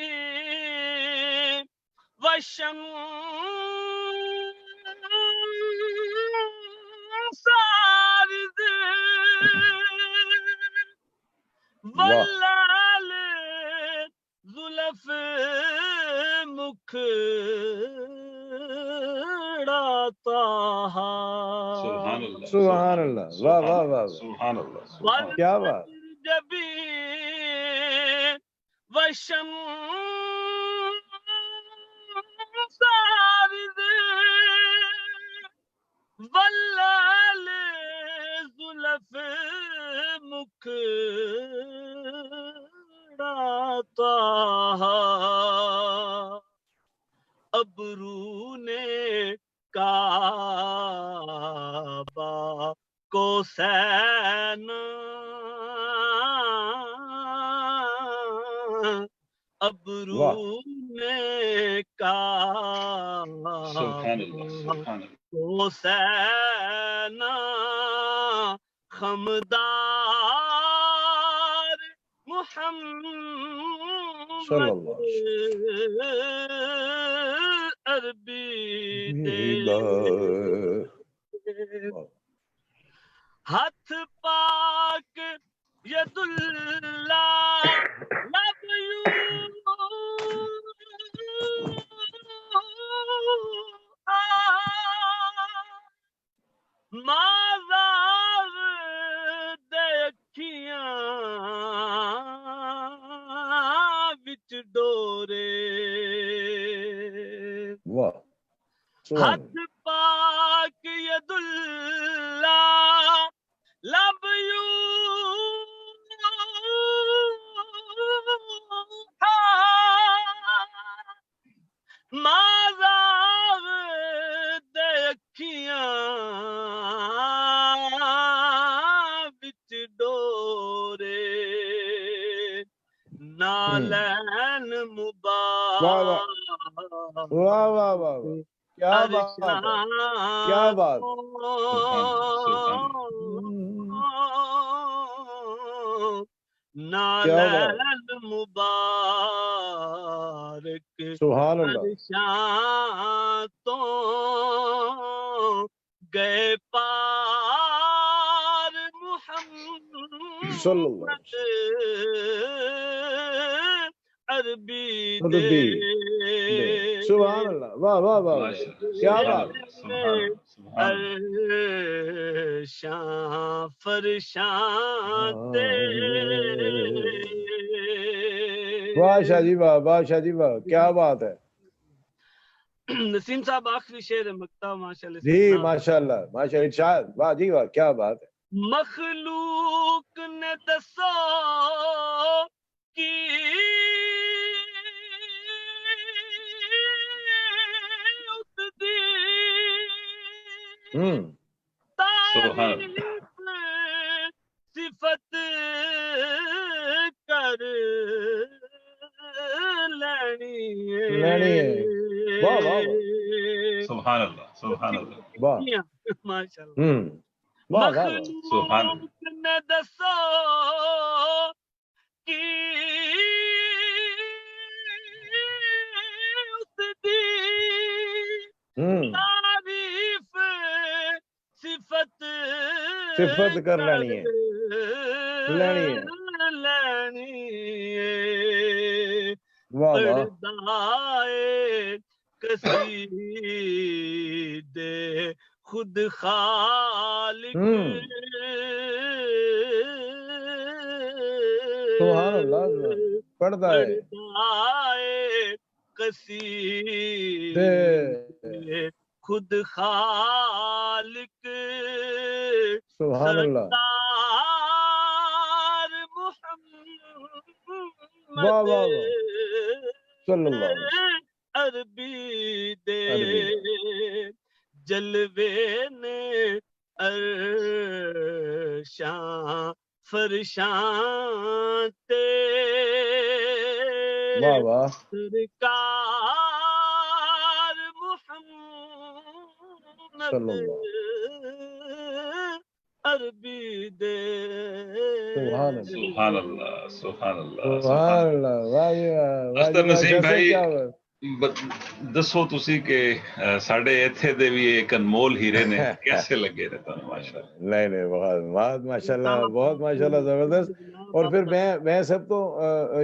والشمس عارض واللال زلف مکھڑا طہا سبحان اللہ واہ واہ واہ سبحان اللہ کیا بات جبی والشمس عارض واللال زلف مکھڑا طہا ابرو نے کعبہ کو سینا ابرو نے کعبہ کو سینا خمدار محمد عربی دے ہاتھ پاک ید اللہ لب مازاغ دے اکھیاں وچ ڈورے ہاتھ پاک ید اللہ لب مازاغ دے اکھیاں وچ ڈورے نالین مبارک واہ واہ واہ کیا بات کیا بات نالین مبارک سبحان اللہ عرشاں تو گئے پار محمد عربی دے سبحان اللہ واہ واہ واہ کیا بات عرشاں فرشاں واہ شاہ جی واہ، واہ شاہ جی واہ، کیا بات ہے. نسیم صاحب آخری شعر مکتب ماشاء اللہ. جی ماشاء اللہ ماشاء اللہ، ارشاد، واہ جی واہ، کیا بات ہے. مخلوق نے دسو کی اس دی تعریف صفت کر لینی ہے. واہ واہ سبحان اللہ، سبحان اللہ، واہ ماشاء اللہ. مخلوق نے دسو کی اس دی تعریف صفت کر لینی ہے. پردائے قصیدے خود خالق سبحان اللہ، پردائے قصیدے خود خالق سبحان اللہ. واہ واہ صلی اللہ علیہ وسلم. عربی دے جلوے نے عرشاں فرشاں تے واہ واہ سرکار محمد صلی اللہ عربی دے. سبحان اللہ، سبحان اللہ، سبحان اللہ، سبحان اللہ. استاذ نسیم بھائی دسو تسی کہ ساڈے ایتھے دے بھی ایک انمول ہیرے نے، کیسے لگے نے تانوں؟ ماشاءاللہ. نہیں بہت ماشاءاللہ، بہت ماشاءاللہ، زبردست. اور پھر میں سب تو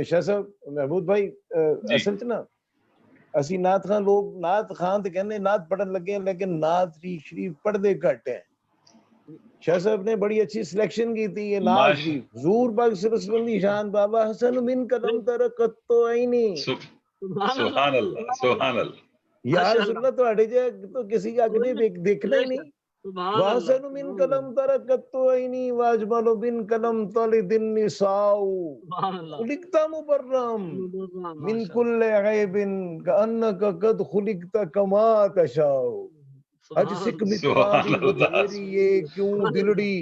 شاہ صاحب محمود بھائی اصل چ نا اسی نعت خان لوگ نعت خان تے کہنے نعت پڑھن لگے ہیں، لیکن نعت شریف پڑھتے گھٹ ہیں. شاہ صاحب نے بڑی اچھی سلیکشن کی تھی یہ نعت شریف. حضور پاک صلی اللہ علیہ وسلم دی شان بابا حسن من قدم ترکت تو عینی. سبحان اللہ، سبحان اللہ. یا رسول اللہ تواڈے جے تو کسی اگ نے دیکھنا ہی نہیں. وحسن من قدم ترکت تو عینی واجمل بن قدم طلد النساء خلقت مبرم من كل عیب کأنک قد خلقت کما تشاء. اج سکھ متواری بدھیریے کیوں دلڑی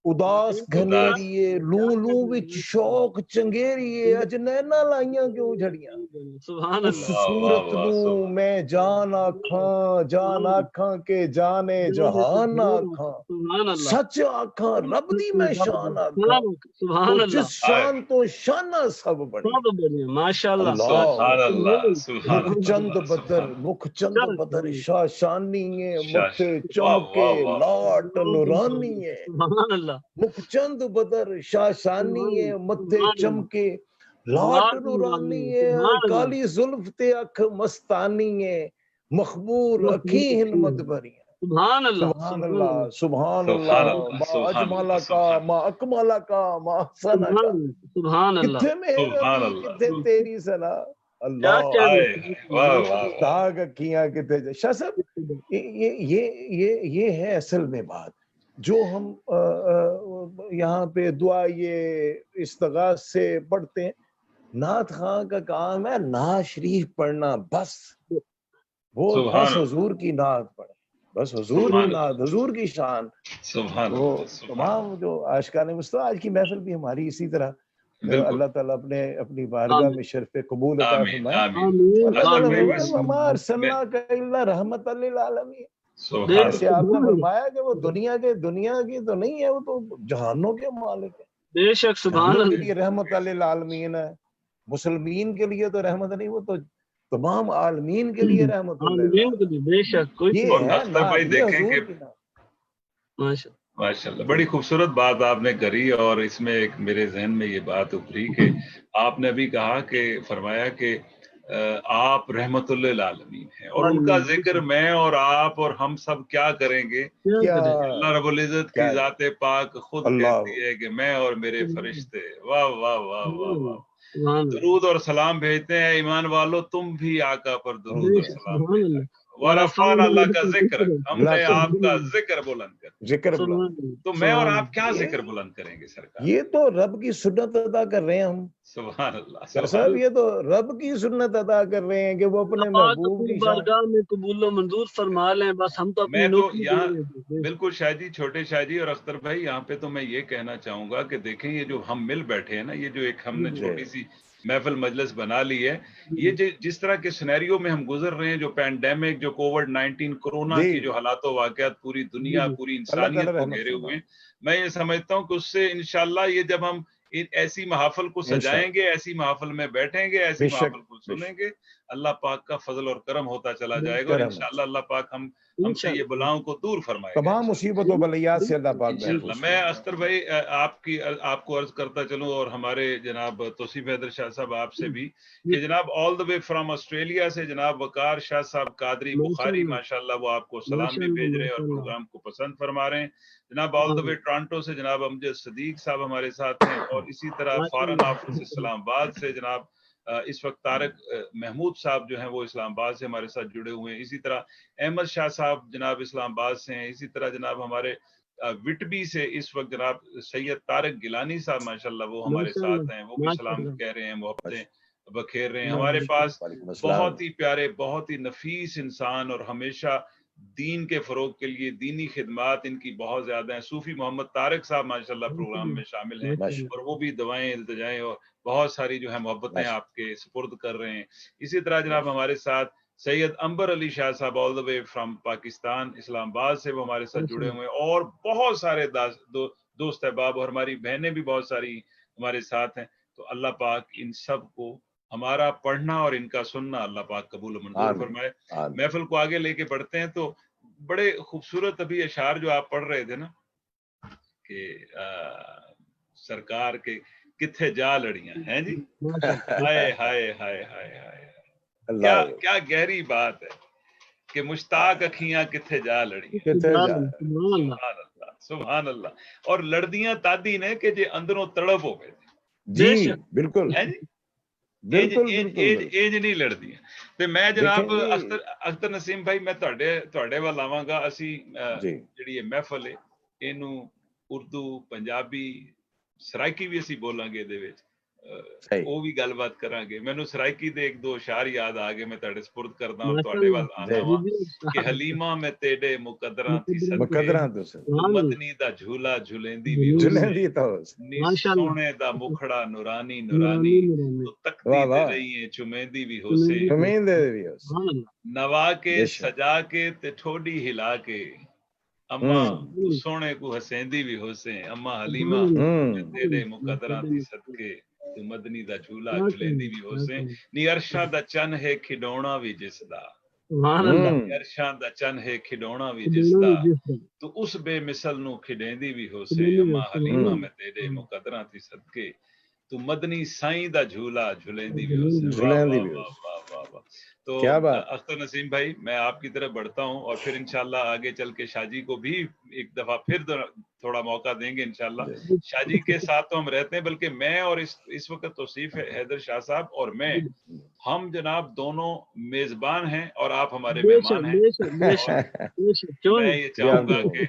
اداس گھنیریے لوں لوں وچ شوق چنگیریے اج نینا لائیاں کیوں جھڑیاں. اس صورت نوں میں جان آکھاں جان آکھاں کے جانے جہان آکھاں سچ آکھاں رب دی میں شان آکھاں جس شان تو شانہ سب بڑی. ماشاءاللہ مکھ چند بدر شاہ شانی ہے متھے چمکے لاٹ نورانی ہے. مکھ چند بدر شاہ شانی ہے متھے چمکے لاٹ نورانی ہے. کالی زلف تے اکھ مستانی ہے مخمور اکھیں ہن مدبری. سبحان اللہ، سبحان اللہ، سبحان اللہ. ما اجمالا کا، ما اکمالا کا، ما احسانا کا. سبحان اللہ. کتھے مہربانی کتھے تیری صلاح اللہ. داغ اکھیاں کتھے. شاہ صاحب یہ ہے اصل میں بات جو ہم یہاں پہ دعا یہ استغاث سے پڑھتے ہیں. نعت خان کا کام ہے نعت شریف پڑھنا بس. وہ بس حضور کی نعت پڑھے، بس حضور کی نعت، حضور کی شان. وہ تمام جو عاشقان مصطفیٰ، آج کی محفل بھی ہماری اسی طرح اللہ تعالیٰ اپنی بارگاہ میں شرف قبول عطا فرمائے. وما ارسلناک الا رحمۃ للعالمین. جیسے آپ نے فرمایا کہ وہ دنیا کی تو نہیں ہے، وہ تو جہانوں کے مالک ہے. بے شک سبحان اللہ. کے لیے رحمت للعالمین ہے، مسلمین کے لیے تو رحمت نہیں، وہ تو تمام عالمین کے لیے رحمت اللہ. بے شک کوئی دیکھیں کہ ماشاءاللہ بڑی خوبصورت بات آپ نے کری. اور اس میں ایک میرے ذہن میں یہ بات ابھری کہ آپ نے ابھی کہا کہ فرمایا کہ آپ رحمت للعالمین ہیں، اور ان کا ذکر میں اور آپ اور ہم سب کیا کریں گے؟ اللہ رب العزت کی ذات پاک خود کہتی ہے کہ میں اور میرے فرشتے، واہ واہ واہ واہ واہ، درود اور سلام بھیجتے ہیں ایمان والو، تم بھی آقا پر درود اور سلام بھیجا، ورفعنا اللہ کا ذکر، ہم نے آپ کا ذکر بلند کر، ذکر بلند، تو میں اور آپ کیا ذکر بلند کریں گے سرکار؟ یہ تو رب کی سنت ادا کر رہے ہیں ہم، سبحان اللہ صاحب یہ تو رب کی سنت ادا کر رہے ہیں کہ وہ اپنے محبوب کی بارگاہ میں قبول و منظور فرما لیں، بس ہم تو اپنی میں تو نوکری یہاں بالکل شاہ جی، چھوٹے شاہ جی اور اختر بھائی، یہاں پہ تو میں یہ کہنا چاہوں گا کہ دیکھیں یہ جو ہم مل بیٹھے ہیں نا، یہ جو ایک ہم نے چھوٹی سی محفل مجلس بنا لی ہے، یہ جس طرح کے سینیریو میں ہم گزر رہے ہیں، جو پینڈیمک، جو کووڈ-19 کورونا کی جو حالات و واقعات پوری دنیا پوری انسانیت کو گھیرے ہوئے ہیں، میں یہ سمجھتا ہوں کہ اس سے انشاءاللہ یہ جب ہم ایسی محافل کو سجائیں گے، ایسی محافل میں بیٹھیں گے، ایسی محافل کو سنیں گے، اللہ پاک کا فضل اور کرم ہوتا چلا جائے گا، اور انشاءاللہ اللہ پاک ہم سے یہ بلاؤں کو دور فرمائے گا، تمام مصیبت و بلیات سے اللہ پاک انشاءاللہ۔ میں اختر بھائی آپ کو عرض کرتا چلوں، اور ہمارے جناب توصیف حیدر شاہ صاحب آپ سے بھی، کہ جناب آل دا وے فرام آسٹریلیا سے جناب وقار شاہ صاحب قادری بخاری، ماشاءاللہ وہ آپ کو سلام بھی بھیج رہے ہیں اور پروگرام کو پسند فرما رہے ہیں۔ جناب آل دا وے ٹورانٹو سے جناب امجد صدیق صاحب ہمارے ساتھ ہیں، اور اسی طرح فارن آفس اسلام آباد سے جناب اس وقت طارق محمود صاحب جو ہیں وہ اسلام آباد سے ہمارے ساتھ جڑے ہوئے ہیں، اسی طرح احمد شاہ صاحب جناب اسلام آباد سے ہیں، اسی طرح جناب ہمارے وٹبی سے اس وقت جناب سید طارق گیلانی صاحب ماشاءاللہ وہ ہمارے ساتھ ہیں، وہ بھی سلام کہہ رہے ہیں، محبتیں بکھیر رہے ہیں۔ ہمارے پاس بہت ہی پیارے، بہت ہی نفیس انسان، اور ہمیشہ دین کے فروغ کے لیے دینی خدمات ان کی بہت زیادہ ہیں، صوفی محمد طارق صاحب ماشاءاللہ پروگرام میں شامل ہیں، اور وہ بھی دعائیں التجائیں اور بہت ساری جو ہے محبتیں آپ کے سپرد کر رہے ہیں۔ اسی طرح جناب ہمارے ساتھ سید انبر علی شاہ صاحب آل دا وے فرام پاکستان اسلام آباد سے وہ ہمارے ساتھ جڑے ہوئے ہیں، اور بہت سارے دوست احباب اور ہماری بہنیں بھی بہت ساری ہمارے ساتھ ہیں۔ تو اللہ پاک ان سب کو ہمارا پڑھنا اور ان کا سننا اللہ پاک قبول و منظور فرمائے۔ محفل کو آگے لے کے بڑھتے ہیں، تو بڑے خوبصورت ابھی اشعار جو آپ پڑھ رہے تھے نا کہ سرکار کے کتھے جا لڑیاں ہیں جی، ہائے ہائے ہائے ہائے ہائے، کیا گہری بات ہے کہ مشتاق اکھیاں کتھے جا لڑیاں، سبحان اللہ سبحان اللہ، اور لڑدیاں تادی نے کہ جے اندروں تڑپ ہو گئے، جی بالکل ایج نہیں لڑدیاں۔ تے میں جناب اختر نسیم بھائی میں تواڈے ول آواں گا، اسی جڑی محفل ہے اینوں اردو پنجابی سرائکی بھی اسی بولاں گے دے وچ، وہ بھی گل بات کران گے۔ مینوں سرائکی دے ایک دو اشعار یاد آ گئے، میں تواڈے سپرد کردا ہوں، تواڈے ول آنا وا کہ حلیمہ میں تیڑے مقدراں تھی صدقے، مدنی دا جھولا جھلیندی بھی ہوسے، نی سونے دا مکھڑا نورانی نورانی، تو تکتی دے رہی چمیندی بھی ہوسے، نوا کے سجا کے تے ٹھوڈی ہلا کے، اماں تو سونے کو ہسیندی بھی ہوسے، اماں حلیمہ تیرے مقدراں تھی صدقے، تو مدنی دا جھولا جھلیندی بھی ہوسے، نی عرشاں دا چن ہے کھڈونا بھی جس دا، عرشاں دا چن ہے کھڈونا بھی جس دا، تو اس بے مثل نو کھڈیندی بھی ہوسے، اماں حلیمہ میں تیرے مقدراں تھی صدقے، تو مدنی سائیں دا جھولا جھلیندی بھی ہوسے۔ واہ واہ واہ واہ واہ۔ تو اختر نسیم بھائی میں آپ کی طرف بڑھتا ہوں، اور پھر انشاءاللہ آگے چل کے شاہ جی کو بھی ایک دفعہ پھر تھوڑا موقع دیں گے انشاءاللہ۔ شاہ جی کے ساتھ تو ہم رہتے ہیں، بلکہ میں اور اس وقت توصیف حیدر شاہ صاحب اور میں، ہم جناب دونوں میزبان ہیں اور آپ ہمارے مہمان ہیں۔ میں یہ چاہوں گا کہ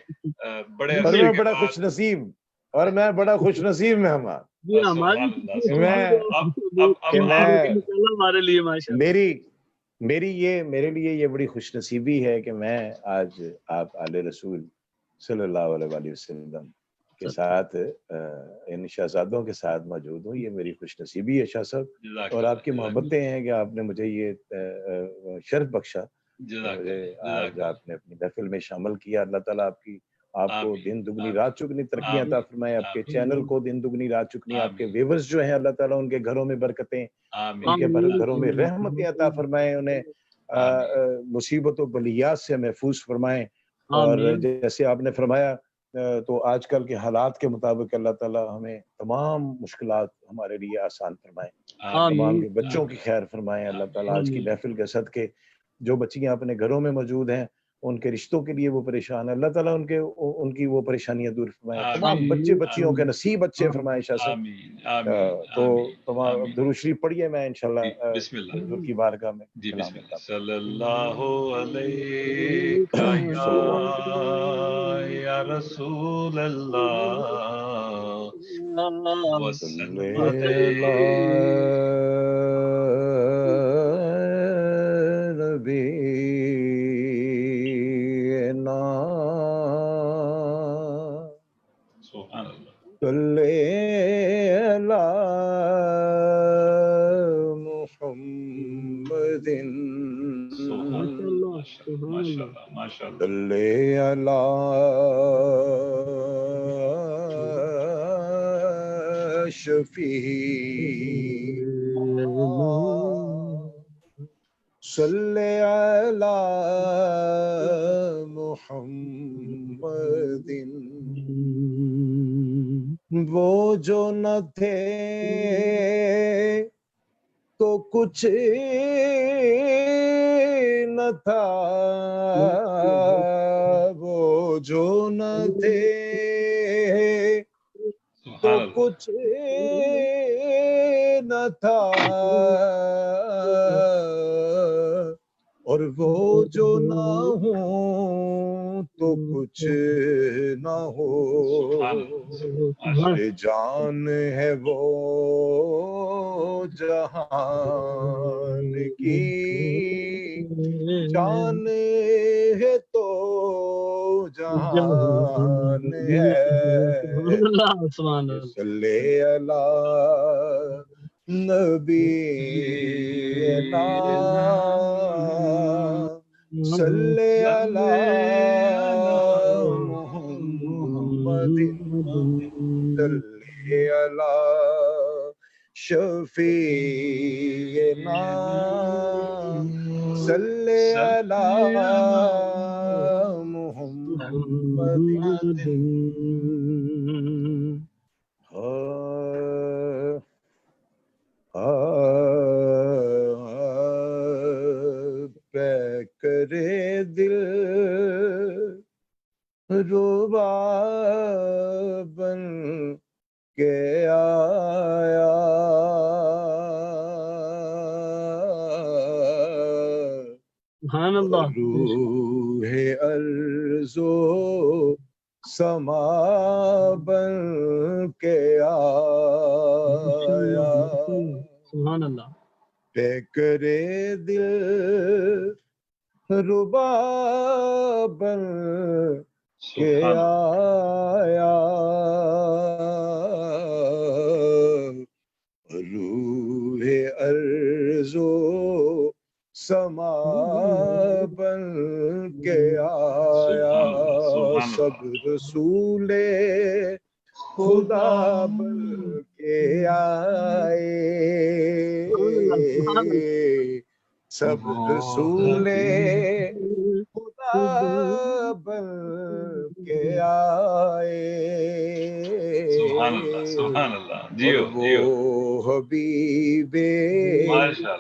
بڑے بڑا خوش نصیب، اور میں بڑا خوش نصیب مہمان، میرے لیے یہ بڑی خوش نصیبی ہے کہ میں آج آپ آل رسول صلی اللہ علیہ وسلم کے ساتھ ان شہزادوں کے ساتھ موجود ہوں، یہ میری خوش نصیبی ہے شاہ صاحب، اور آپ کی محبتیں ہیں کہ آپ نے مجھے یہ شرف بخشا، آج آپ نے اپنی محفل میں شامل کیا۔ اللہ تعالیٰ آپ کو دن دگنی رات چگنی ترقیاں عطا فرمائے، آپ کے چینل کو دن دگنی رات چگنی، آپ کے ویورز جو ہیں اللہ تعالیٰ ان کے گھروں میں برکتیں، ان کے گھروں میں رحمتیں عطا فرمائے، انہیں مصیبت و بلیات سے محفوظ فرمائیں، اور جیسے آپ نے فرمایا تو آج کل کے حالات کے مطابق اللہ تعالیٰ ہمیں تمام مشکلات ہمارے لیے آسان فرمائیں، تمام کے بچوں کی خیر فرمائیں اللہ تعالیٰ۔ آج کی محفل کے صدقے جو بچیاں اپنے گھروں میں موجود ہیں ان کے رشتوں کے لیے وہ پریشان ہیں، اللہ تعالیٰ ان کی وہ پریشانیاں دور فرمائیں، تمام بچے بچیوں کے نصیب اچھے فرمائیں شاہ صاحب۔ تو تمام درود شریف پڑھیے، میں انشاءاللہ بسم اللہ حضور کی بارگاہ میں جی کلام بسم اللہ۔ کرتا ہوں۔ صلی اللہ علیہ یا رسول اللہ سبحان اللہ صلی علی محمد ماشاء اللہ صلی علی شفیع صلی علی محمد، وہ جو نہ تھے تو کچھ نہ تھا، وہ جو نہ تھے تو کچھ نہ تھا، اور وہ جو نہ ہو تو کچھ نہ ہو، جان ہے وہ جہان کی جان ہے تو جہان ہے، صلی علی نبینا صلی علی محمد صلی علی شفیعنا صلی علی محمد۔ کرے دل ربا بن کے آیا، سبحان اللہ، روح ارض و سما بن کے آیا، سبحان اللہ، پہ کرے دل ربا بن کے آیا، روح ارض و سما بن کے آیا، سب رسول خدا بن کے آئے، سب رسول خدا بن کے آئے، سبحان اللہ جیو وہ حبیب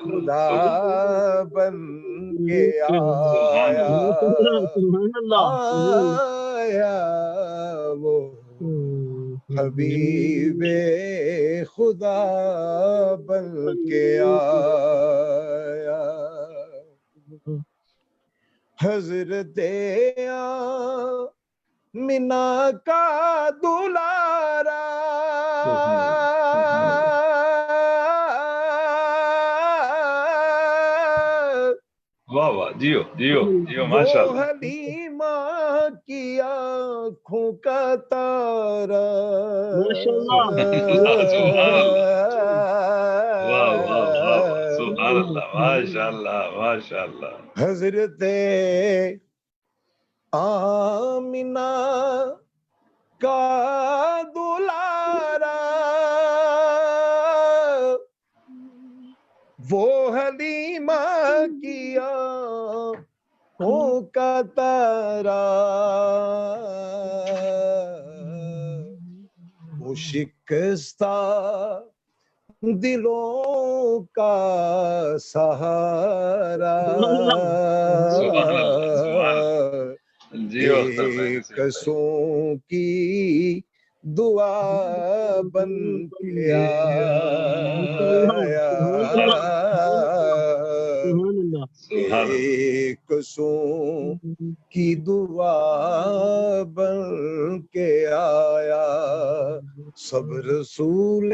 خدا بن کے آیا، آیا وہ حبیب خدا بن کے آیا، حضرت آمنہ کا دلارا واہ واہ جیو جیو جیو ماشاء اللہ، وہ حلیمہ کی آنکھوں کا تارا، سبحان اللہ ماشاء اللہ ماشاء اللہ، حضرت آمنہ کا دلارا، وہ حلیمہ کی آنکھوں کا تارا، شکستہ دلوں کا سہارا کسوں کی دعا بن کے آیا کسوں کی دعا بن کے آیا سب رسول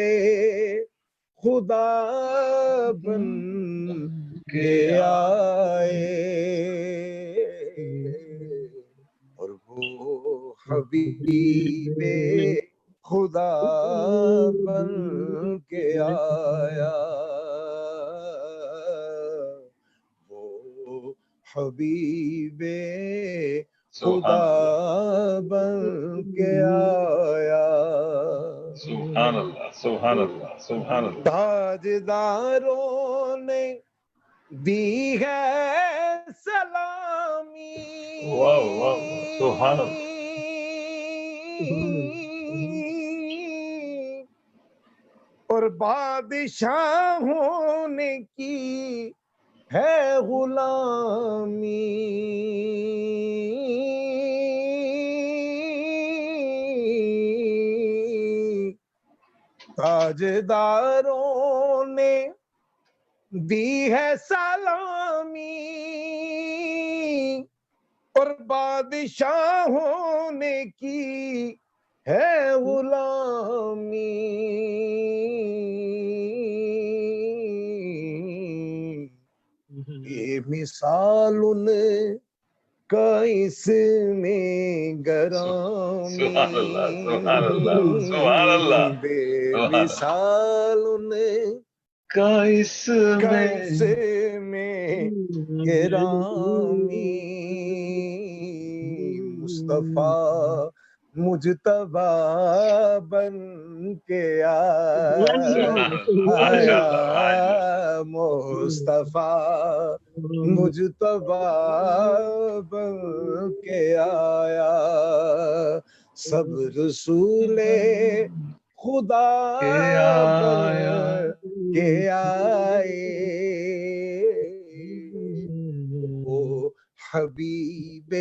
خدا بن کے آئے اور وہ حبیب خدا بن کے آیا وہ حبیب خدا بن کے آیا سبحان اللہ سبحان اللہ سبحان اللہ تاجداروں نے دی ہے سلامی واو واو سبحان اللہ اور بادشاہوں نے کی ہے غلامی تاجداروں نے دی ہے سلامی اور بادشاہوں نے کی ہے غلامی یہ مثال ان کا اس میں گرامی سبحان اللہ سبحان اللہ سبحان اللہ بے مثال ان کا اس میں گرامی مصطفیٰ مجتبی بن کے آیا مصطفیٰ مجتبی بن کے آیا سب رسول خدا بن کے آئے وہ حبیب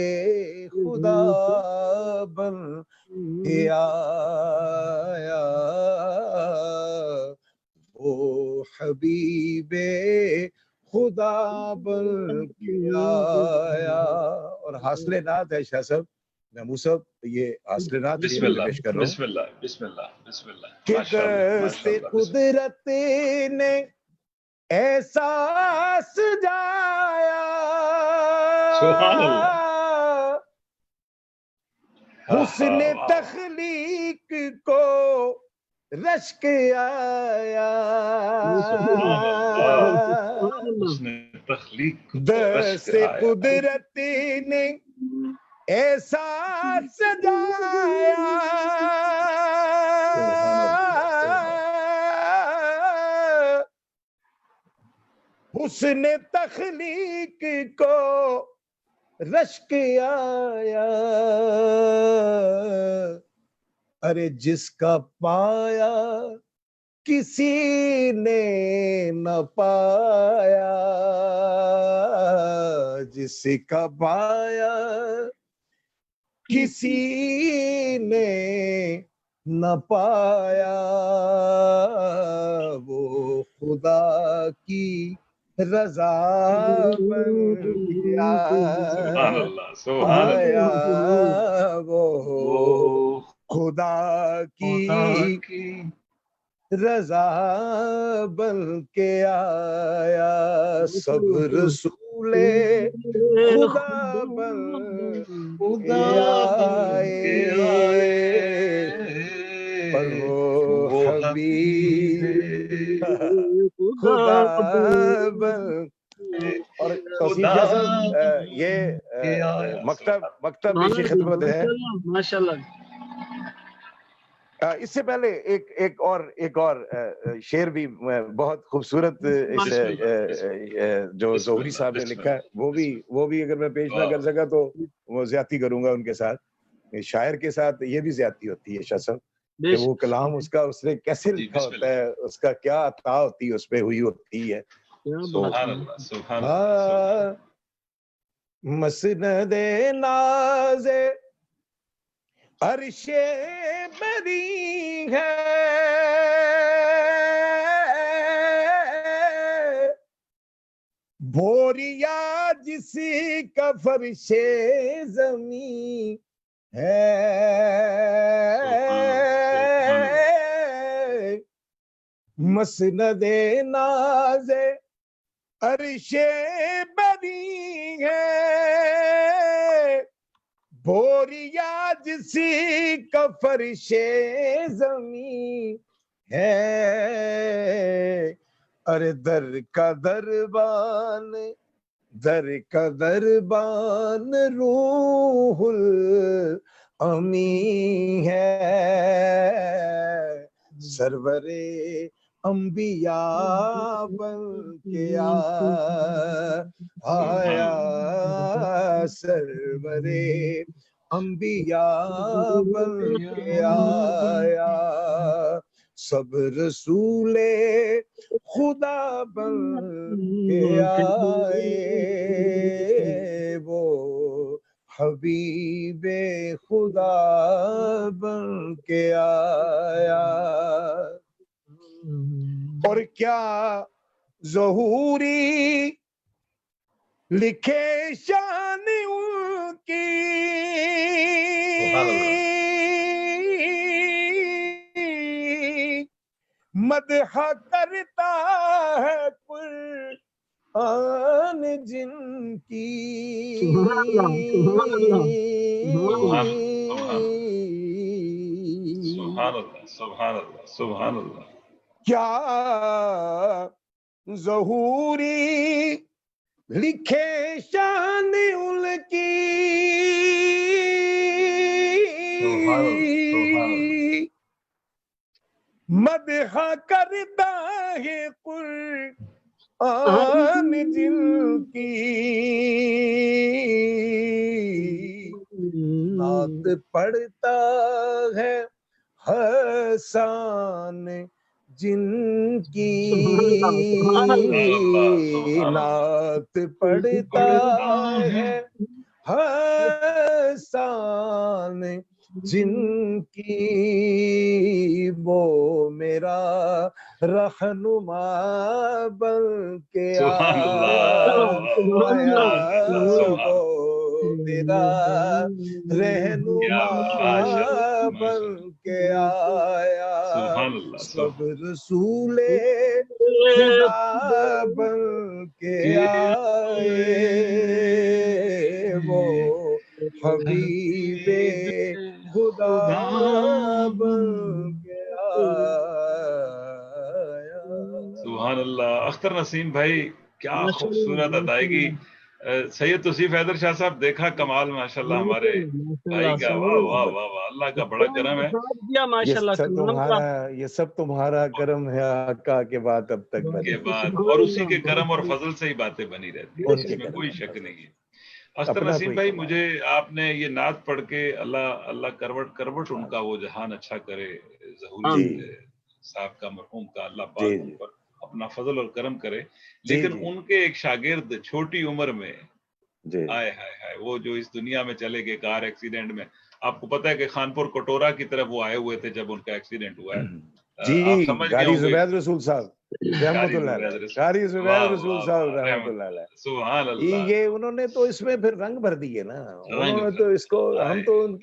خدا بن کے آیا وہ حبیب خدا بن کے آیا اور حاصل نعت ہے شاہ صاحب محمود صاحب یہ حاصل نعت بسم اللہ پیش کر رہا ہوں بسم اللہ بسم اللہ بسم اللہ کہ دست قدرت نے ایسا سجایا حسن تخلیق کو رشک آیا دست قدرت نے ایسا سجایا حسن تخلیق کو رشک آیا ارے جس کا پایا کسی نے نہ پایا جس کا پایا کسی نے نہ پایا وہ خدا کی رضا بن آیا وہ خدا کی رضا بن کے آیا سب رسول خدا بن کے آئے پر وہ حبیب خدا بن اور توصیف جیسا یہ مکتب پیشی خدمت ہے ماشاءاللہ اس سے پہلے ایک اور شعر بھی بہت خوبصورت جو زہری صاحب نے لکھا ہے وہ بھی اگر میں پیش نہ کر سکا تو وہ زیادتی کروں گا ان کے ساتھ شاعر کے ساتھ یہ بھی زیادتی ہوتی ہے شاہ صاحب کہ وہ کلام اس کا اس نے کیسے لکھا ہوتا ہے, اس کا کیا عطا ہوتی ہے اس پہ ہوئی ہوتی ہے. مسند ناز عرش بری ہے, بھوریا جس کا فرش زمین ہے, مسند ناز عرش بری ہے, بھوریا جس کا فرش زمین ہے, ارے در کا دربان, در کا دربان روح الامی ہے, سرور انبیاء بن کے آیا, سرور انبیاء بن کے آیا, سب رسول خدا بن کے آئے, وہ حبیب خدا بن کے آیا. اور کیا ظہوری لکھے شان ان کی, مدح کرتا ہے قرآن جن کی, سبحان اللہ, سبحان اللہ, سبحان اللہ. کیا ظہوری لکھے شان ان کی, مدح کرتا ہے قرآن جن کی, نعت پڑھتا ہے حسان جن کی, نعت پڑھتا ہے حسان جن کی, وہ میرا رہنما بن کے آیا, وہ میرا رہنما بن کے آیا, سب رسول خدا بن کے آئے, وہ حبیب خدا بن کے آیا. سبحان اللہ. اختر نسیم بھائی کیا خوبصورت ادائیگی. سید توصیف حیدر شاہ صاحب دیکھا کمال ماشاءاللہ ہمارے بھائی کا, واہ واہ واہ واہ, اللہ کا بڑا کرم ہے. یہ سب تمہارا کرم ہے آقا کے بعد اب تک کے بعد, اور اسی کے کرم اور فضل سے ہی باتیں بنی رہتی ہیں, اس میں کوئی شک نہیں ہے. اختر نسیم بھائی مجھے آپ نے یہ نعت پڑھ کے, اللہ کروٹ ان کا وہ جہان اچھا کرے, ظہوری صاحب کا مرحوم کا اللہ پاک ان پر اپنا فضل اور کرم کرے. لیکن ان کے ایک شاگرد چھوٹی عمر میں آئے ہائے وہ جو اس دنیا میں چلے گئے کار ایکسیڈنٹ میں. آپ کو پتا ہے کہ خانپور کٹورا کی طرف وہ آئے ہوئے تھے جب ان کا ایکسیڈنٹ ہوا ہے. جی, قاری زبید رسول صاحب رحمت اللہ علیہ, قاری زبید رسول صاحب رحمت اللہ علیہ. سبحان اللہ. یہ انہوں نے تو اس میں پھر رنگ بھر دیے نا, انہوں نے تو اس کو, ہم تو ان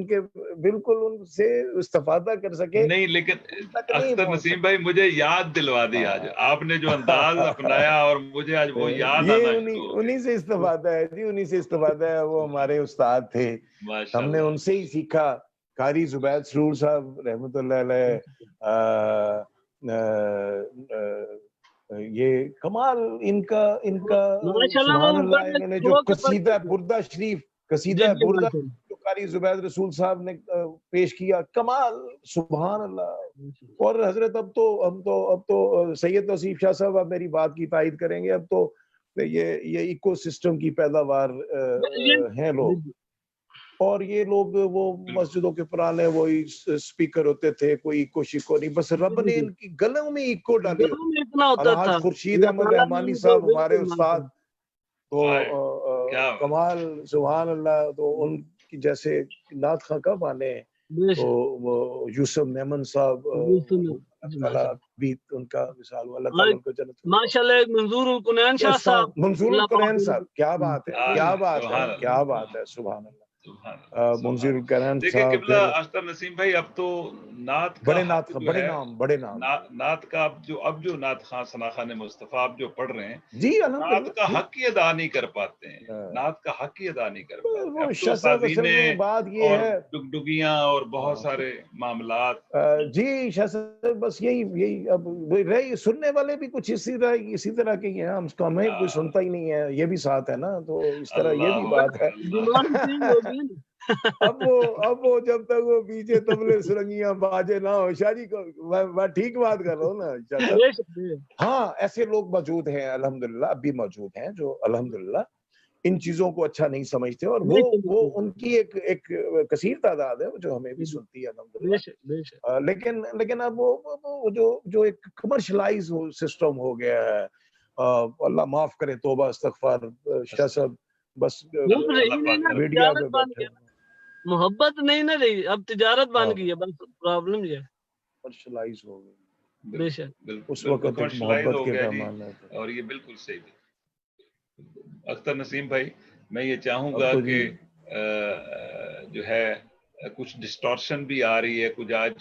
کے بالکل ان سے استفادہ کر سکے نہیں. لیکن اختر نسیم بھائی مجھے یاد دلوا دی آج آپ نے جو انداز اپنایا, اور مجھے آج وہ یاد آنا. انہی سے استفادہ ہے جی, انہی سے استفادہ ہے. وہ ہمارے استاد تھے, ہم نے ان سے ہی سیکھا. قاری زبید سرور صاحب رحمت اللہ علیہ, یہ کمال ان کا سبحان اللہ, انہوں نے جو قصیدہ بردہ شریف, قصیدہ بردہ جو قاری زبید رسول صاحب نے پیش کیا, کمال سبحان اللہ. اور حضرت اب تو سید توصیف شاہ صاحب آپ میری بات کی تائید کریں گے, اب تو یہ ایکو سسٹم کی پیداوار ہیں لوگ. اور یہ لوگ وہ مسجدوں کے پرانے وہی اسپیکر ہوتے تھے, کوئی ایکو شیکو نہیں, بس رب نے ان کی گلوں میں ایکو ڈالی. الحاج خورشید احمد رحمانی صاحب ہمارے استاد, تو کمال سبحان اللہ, تو ان کی جیسے نعت خواں کب آنے, تو وہ یوسف میمن صاحب بھی ان کا مثال, اللہ تعالیٰ ان کو جنت ماشاءاللہ. منظور القنین شاہ صاحب, منظور القنین صاحب, کیا بات ہے, کیا بات ہے, کیا بات ہے, سبحان اللہ. منظور القنین صاحب, قبلہ اشتر نسیم بھائی, اب تو نعت کا بڑے نعت خواں, بڑے نام, بڑے نام, نعت کا اب جو نعت خواں ثنا خان مصطفیٰ آپ جو پڑھ رہے ہیں, جی نعت کا حق ہی ادا نہیں کر پاتے ہیں, نعت کا حق ہی ادا نہیں کر پاتے. بات یہ ہے, ڈگڈگیاں اور بہت سارے معاملات. جی شاہ صاحب, بس یہی اب رہی, سننے والے بھی کچھ اسی طرح کے ہیں, ہمیں کوئی سنتا ہی نہیں ہے, یہ بھی ساتھ ہے نا, تو اس طرح یہ بھی بات ہے. اب وہ جب تک وہ پیچھے تبلے سرنگیاں باجے نہ ہو, شاہ جی کو میں ٹھیک بات کر رہا ہوں نا. ہاں ایسے لوگ موجود ہیں الحمدللہ, اب بھی موجود ہیں جو الحمدللہ ان چیزوں کو اچھا نہیں سمجھتے, اور وہ ان کی ایک کثیر تعداد ہے جو ہمیں بھی سنتی ہے الحمدللہ. لیکن اب وہ جو ایک کمرشلائز سسٹم ہو گیا ہے, اللہ معاف کرے, توبہ استغفار شاہ صاحب, بس میڈیا پہ بیٹھے, محبت نہیں نہ رہی, اب تجارت بن گئی ہے, بس پرابلم یہ ہے, کمرشلائز ہو گئی. بے شک اس وقت محبت کے پیمانے, اور یہ بالکل صحیح. اختر نسیم بھائی, میں یہ چاہوں گا کہ جو ہے کچھ ڈسٹورشن بھی آ رہی ہے,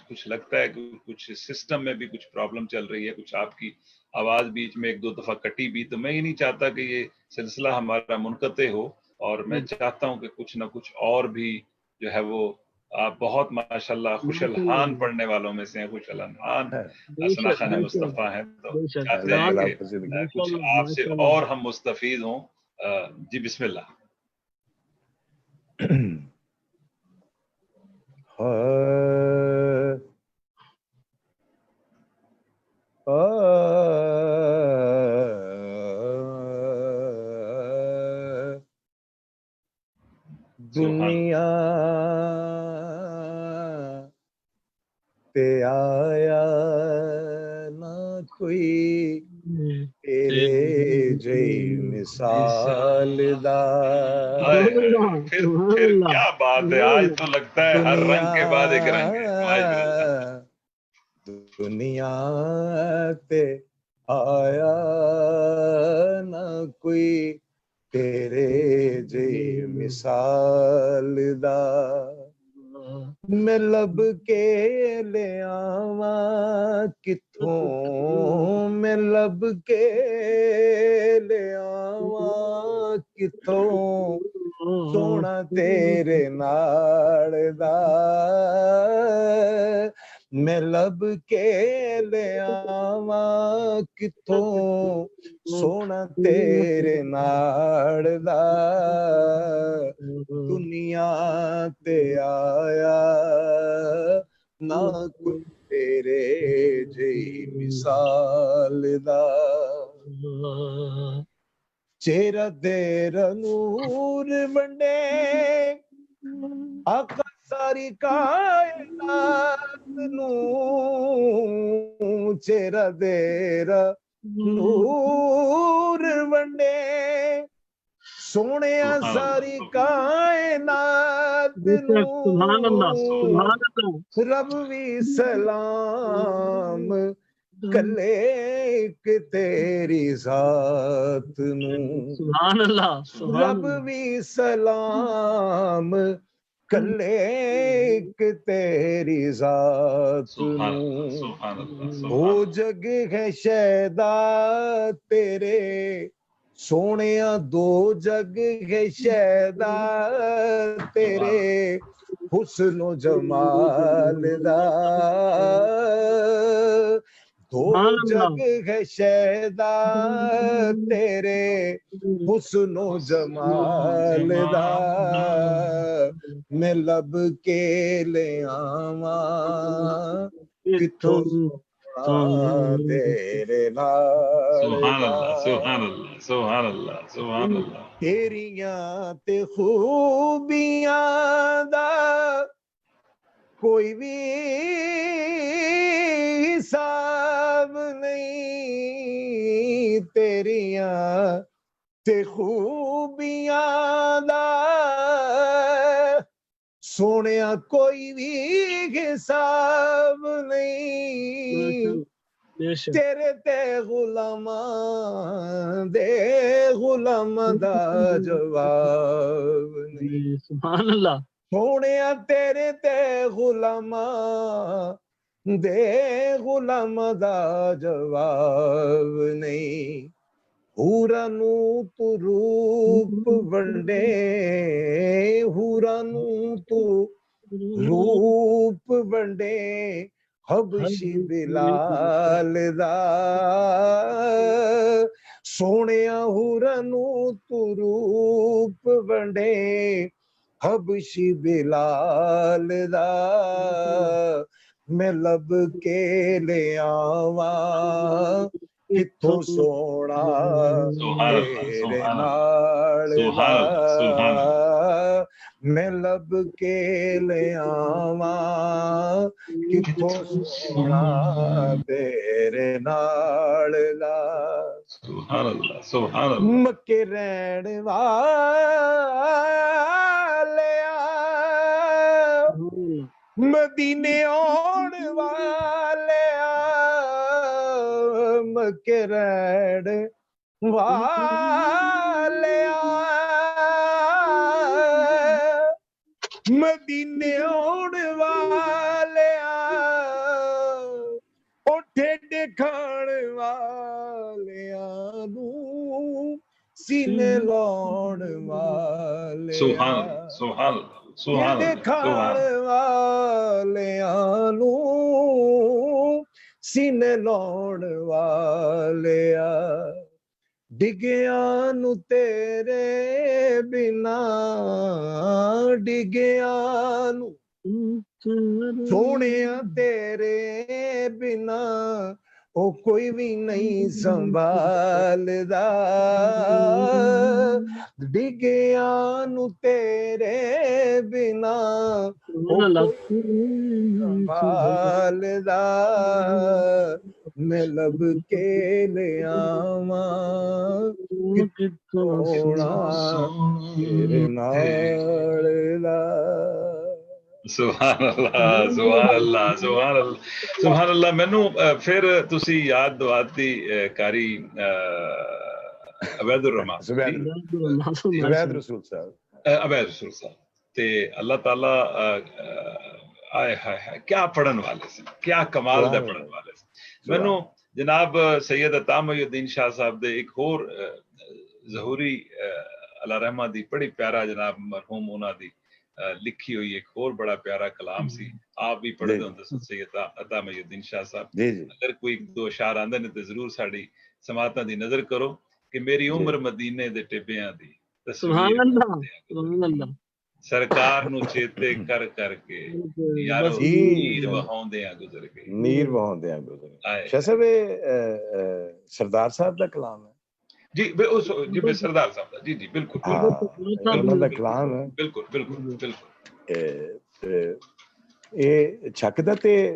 کچھ لگتا ہے کہ کچھ سسٹم میں بھی کچھ پرابلم چل رہی ہے, کچھ آپ کی آواز بیچ میں ایک دو دفعہ کٹی بھی, تو میں یہ نہیں چاہتا کہ یہ سلسلہ ہمارا منقطع ہو, اور میں چاہتا ہوں کہ کچھ نہ کچھ اور بھی جو ہے وہ, آپ بہت ماشاءاللہ خوش الحان پڑھنے والوں میں سے ہیں, خوش الحان ثنا خان مصطفیٰ ہیں, تو چاہتے ہیں کہ کچھ آپ سے اور ہم مستفید ہوں. جی بسم اللہ. دنیا تے آیا نہ کوئی تیرے جی مثال دا. پھر کیا بات ہے, آج تو لگتا ہے ہر رنگ کے بعد ایک رنگ ہے. دنیا تے آیا نہ کوئی تیرے جی مثال دا, میں لب کے لے آواں کتھوں, میں لب کے لے آواں کتھوں, سونا تیرے نال دا, میں لب کے لے آواں کتھوں, سونا تیرے نال دا. دنیا تے آیا نہ کوئی تیرے جی مثال دا, چہرہ تیرا نور ونڈے آقا ساری کائنات نو, چہرہ تیرا نور ونڈے سونے ساری کائنات نو, رب بھی سلام کلے ایک تیری ذات نو, سبحان اللہ, رب بھی سلام کلے ایک تیری ذات نو. او جگ ہے شیدا تیرے سونیا, دو جگ ہے شیدا تیرے حسن و جمال دا, دو جگ ہے شیدا تیرے حسن و جمال دا, میں لب کے لے آواں کتھوں تیرے نال سبحان اللہ سبحان اللہ سبحان اللہ سبحان اللہ تیریاں تے خوبیاں دا کوئی بھی حساب نہیں تیریاں تے خوبیاں دا سونیا کوئی بھی حساب نہیں تیرے تے غلاماں دے غلام دا جواب نہیں سبحان اللہ سونیا تیرے تے غلاماں دے غلام دا جواب نہیں ہورا نو تو روپ ونڈے ہورا نو تو روپ ونڈے حبشی بلال دا سونیا ہورا نو تو روپ ونڈے حبشی بلال دا میں لب کے لے آواں کتھوں سونا تیرے نال دا میں لب کے لے آواں کتھوں سونا تیرے نال دا سبحان اللہ سبحان اللہ مکے رہن والیا مدینے آن والیا مکے رہن والیا مدینے آن والیا او ٹھڈے کھان والیاں نو سینے لاؤن والیاں سبحان سبحان سبحان ٹھڈے کھان والیاں نو سینے لاؤن والیاں ڈگیاں نو تیرے بنا ڈگیاں نو سونیا تیرے بنا او کوئی بھی نہیں سنبھالدا ڈگیاں نو تیرے بنا او کوئی سنبھالدا میں لب کے لے آواں کتھوں تیرے نال دا سبحان اللہ سبحان اللہ سبحان اللہ سبحان اللہ مینوں پھر تسی یاد دواتی کاری عبید الرحمان عبید رسول صاحب تے اللہ تعالی آئے ہائے کیا پڑھن والے سے کیا کمال دے پڑھن والے سے مینوں جناب سید عطا محی الدین شاہ صاحب دے ایک اور ظہوری اللہ رحمہ دی بڑی پیارا جناب مرحوم انہاں دی لکھی ہوئی ایک اور بڑا پیارا کلام سی آپ بھی پڑھتے ہوندے سید عطا محی الدین شاہ صاحب اگر کوئی دو اشعار آندے نے تے ضرور ساڈی سماعتاں دی نظر کرو کہ میری عمر مدینے دے ٹبیاں دی سبحان اللہ سبحان اللہ سرکار نو چیتے کر کر کے یارو نیر وہاوندیاں گزر گئے نیر وہاوندیاں گزر گئے شاہ صاحب سردار صاحب دا کلام ہے جی جی سردار صاحب جی جی بالکل انہاں دا کلام ہے بالکل بالکل بالکل اے چھکدا تے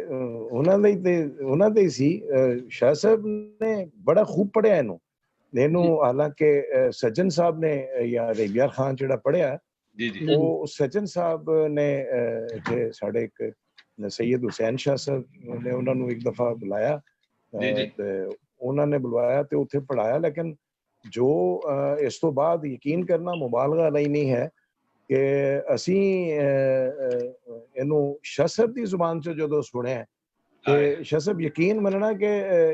انہاں دے سی شاہ صاحب نے بڑا خوب پڑھیا اینوں حالانکہ سجن صاحب نے یا ریبیار خان جڑا پڑھیا جی جی وہ سجن صاحب نے ساڈے ایک سید حسین شاہ صاحب نے انہاں نوں ایک دفعہ بلایا انہاں نے بلوایا تے اوتھے پڑھایا لیکن جو اس تو بعد یقین کرنا مبالغہ نہیں ہے کہ اسی اینوں شاہ صاحب دی زبان چ جدوں سنیا کہ شاہ صاحب یقین مننا کہ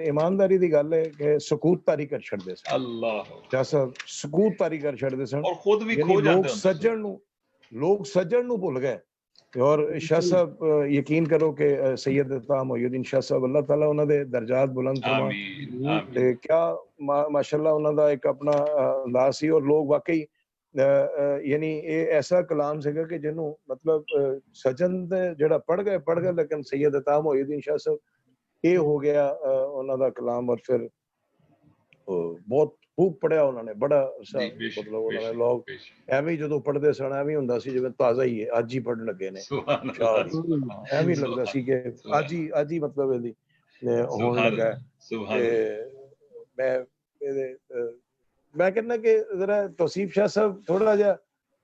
ایمانداری دی گل ہے کہ سکوت طاری کر چھڑدے سن اللہ شاہ صاحب سکوت طاری کر چھڑدے سن اور خود بھی کھو جاندے لوگ سجن نو بھول گئے اور شاہ صاحب یقین کرو کہ سید عطا محی الدین شاہ صاحب اللہ تعالیٰ انہاں دے درجات بلند فرمائے تے کیا ماشاءاللہ انہاں دا ایک اپنا انداز سی اور لوگ واقعی یعنی ایسا کلام سکا کہ جنوں مطلب سجن جڑا پڑھ گئے لیکن سید عطا محی الدین شاہ صاحب ਇਹ ਹੋ ਗਿਆ ਉਹਨਾਂ ਦਾ ਕਲਾਮ। ਔਰ ਫਿਰ ਬਹੁਤ ਖੂਬ ਪੜਿਆ ਉਹਨਾਂ ਨੇ, ਬੜਾ ਅਰਸਾ, ਮਤਲਬ ਉਹਨਾਂ ਨੇ ਲੋਕ ਐਵੇਂ ਹੀ ਜਦੋਂ ਪੜ੍ਹਦੇ ਸਨ ਐਵੇਂ ਹੁੰਦਾ ਸੀ ਜਿਵੇਂ ਤਾਜ਼ਾ ਹੀ ਹੈ, ਅੱਜ ਹੀ ਪੜ੍ਹਨ ਲੱਗੇ ਨੇ, ਐਵੇਂ ਲੱਗਦਾ ਸੀ ਕਿ ਅੱਜ ਹੀ ਮਤਲਬ ਇਹਦੀ ਹੋਣ ਲੱਗਾ। ਤੇ ਮੈਂ ਕਹਿੰਦਾ ਕਿ ਜ਼ਰਾ ਤੌਸੀਫ ਸ਼ਾਹ ਸਾਹਿਬ ਥੋੜਾ ਜਿਹਾ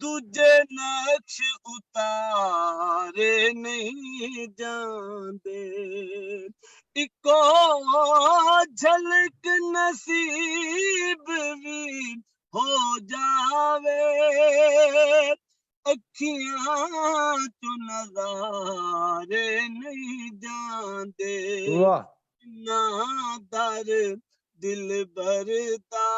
دوجے نقش اتارے نہیں جاندے اکو جھلک نصیب بھی ہو جاوے اکھیاں تو نظارے نہیں جاندے نہ در دل بردا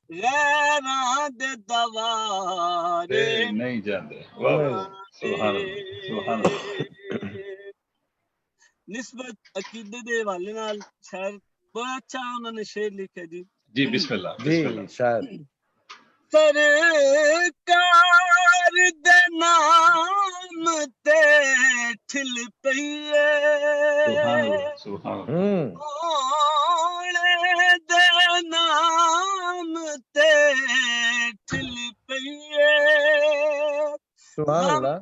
غیراں دے دوارے نہیں جاندے. سبحان اللہ سبحان اللہ. نسبت عقیدے دے حوالے نال شاعر بڑا اچھا انہوں نے شعر لکھا جی. جی بسم اللہ جی بسم اللہ. شاید سرکار دے نام تے ٹھل پئیے سبحان اللہ سبحان اللہ. اوڑے دے نام تے ٹھل پئیے سبحان اللہ.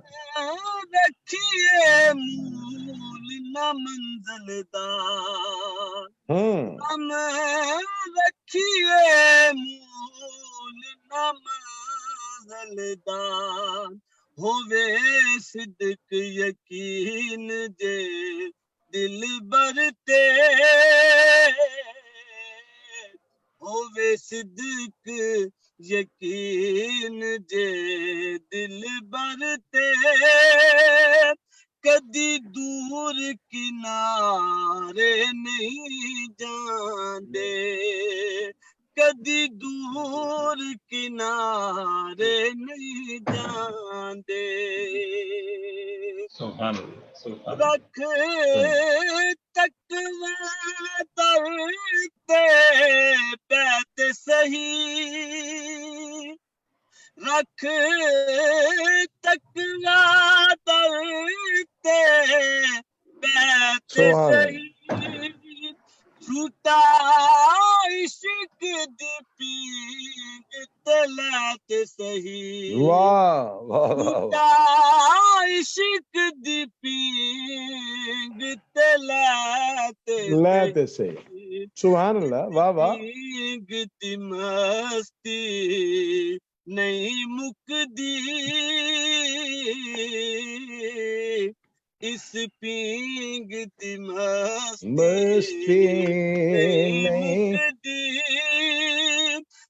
رکھیے مول نہ منزل دا ہم رکھیے مول نہ منزل دا ہووے صدق یقین جے دل برتے ہووے صدق یقین جے دل برتے کدی دور کنارے نہیں جاندے کدی دور کنارے نہیں جاندے سبحان اللہ سبحان اللہ. رکھ تقوی درتے بیت صحیح رکھ تقوی درتے بیت صحیح جھوٹا عشق دی پینگ تلات صحیح جھوٹا عشق دی پینگ تلات صحیح. سبحان اللہ. واہ واہ. پینگ دی مستی نہیں مکدی اس پینگ دی مستی نہیں مکدی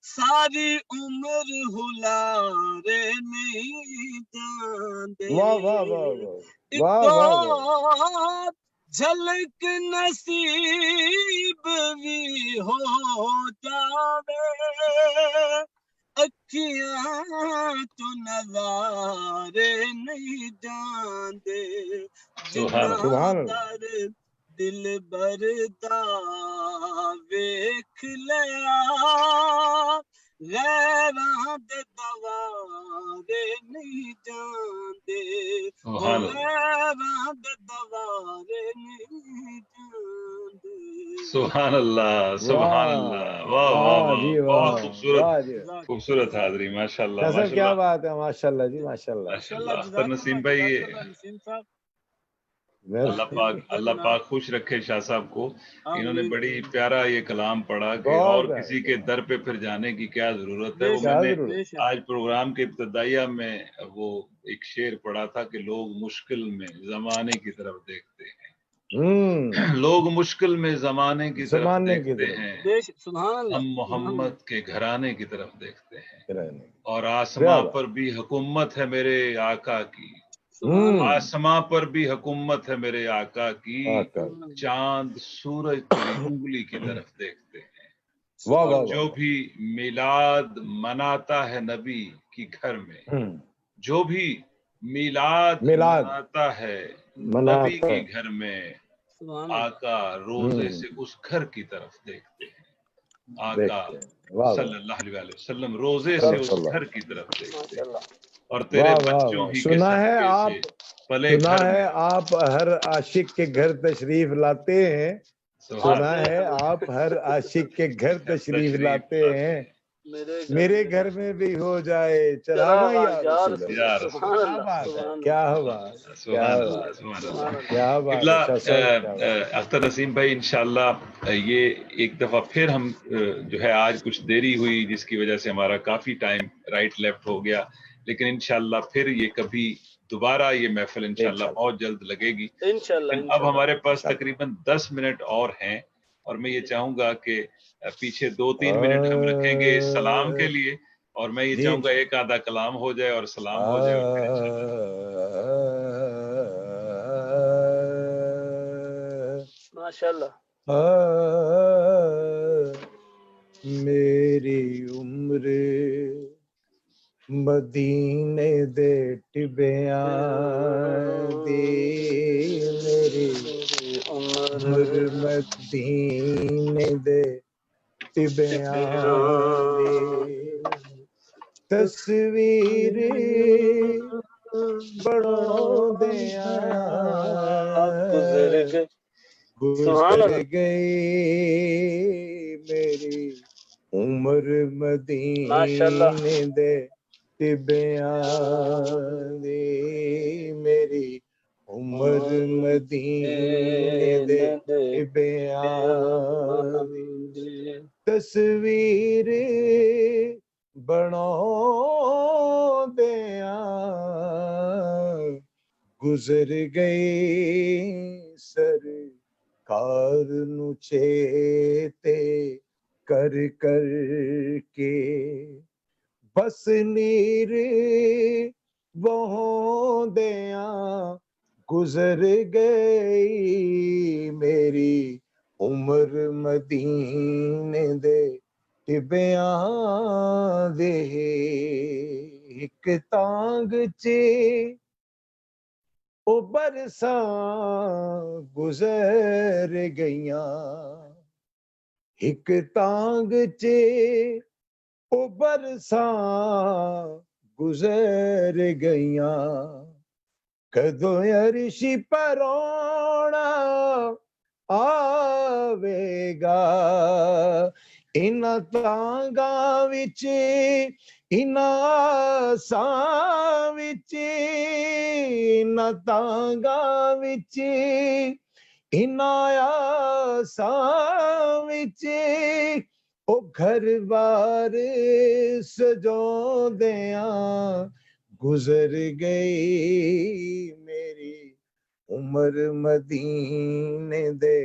ساری عمر ہلارے نہیں جاندے واہ واہ واہ واہ واہ واہ. جھلک نصیب بھی ہو جاوے اکھیاں تو نظارے نہیں جاندے سبحان در دل بردا ویکھ لیا غیراں دے دوارے نہیں جاندے غیراں دے دوارے نہیں جاندے. سبحان اللہ سبحان اللہ. واہ واہ واہ. بہت خوبصورت خوبصورت حاضری. ماشاء اللہ کیا بات ہے. ماشاء اللہ جی ماشاء اللہ. اختر نسیم بھائی اللہ پاک خوش رکھے شاہ صاحب کو. انہوں نے بڑی پیارا یہ کلام پڑھا کہ اور کسی کے در پہ پھر جانے کی کیا ضرورت ہے. وہ میں نے آج پروگرام کے ابتدائیہ میں وہ ایک شعر پڑھا تھا کہ لوگ مشکل میں زمانے کی طرف دیکھتے ہیں. لوگ مشکل میں زمانے کی طرف دیکھتے ہیں ہم محمد کے گھرانے کی طرف دیکھتے ہیں. اور آسماں پر بھی حکومت ہے میرے آقا کی آسماں پر بھی حکومت ہے میرے آقا کی چاند سورج تیری انگلی کی طرف دیکھتے ہیں. جو بھی میلاد مناتا ہے نبی کی گھر میں جو بھی میلاد مناتا ہے نبی کی گھر میں آقا روزے سے اس گھر کی طرف دیکھتے ہیں. آقا صلی اللہ علیہ وسلم روزے سے اس گھر کی طرف دیکھتے ہیں. اور تیرے بچوں ہی کے صدقے سے پلے گھر میں آپ ہر عاشق کے گھر تشریف لاتے ہیں. سنا ہے آپ ہر عاشق کے گھر تشریف لاتے ہیں. میرے گھر میں بھی ہو جائے چراغاں یا رسول اللہ. یا رسول کیا بات ہے، کیا بات، کیا بات، کیا بات ہے. اختر نسیم بھائی، انشاءاللہ یہ ایک دفعہ پھر ہم جو ہے آج کچھ دیری ہوئی جس کی وجہ سے ہمارا کافی ٹائم رائٹ لیفٹ ہو گیا، لیکن انشاءاللہ پھر یہ کبھی دوبارہ یہ محفل انشاءاللہ بہت جلد لگے گی. اب ہمارے پاس تقریباً 10 منٹ اور ہیں، اور میں یہ چاہوں گا کہ پیچھے 2-3 منٹ ہم رکھیں گے سلام کے لیے، اور میں یہ چاہوں گا ایک آدھا کلام ہو جائے اور سلام ہو جائے. ماشاءاللہ. میری عمر مدینے دے ٹبیاں دی، میری عمر مدینے دے ٹبیاں دی، تصویر بڑوں دیاں گزر گئی، میری عمر مدینے دے ٹبیاں دی، میری عمر مدینے دے ٹبیاں دی، تصویر بڑوں دیاں گزر گئی، سرکار نو چیتے کر کر کے، بس نیر بہوں دیاں گزر گئی، میری عمر مدینے دے ٹبیاں دے، ایک تانگ چے او برساں گزر گئیاں، ایک تانگ چے او برساں گزر گئیاں، کدوں عرشی پرونا آوے گا، انہاں تانگاں وچ انہاں آساں وچ، انہاں تانگاں وچ انہاں آساں وچ، او گھر بار سجوں دیاں گزر گئی، میری عمر مدینے دے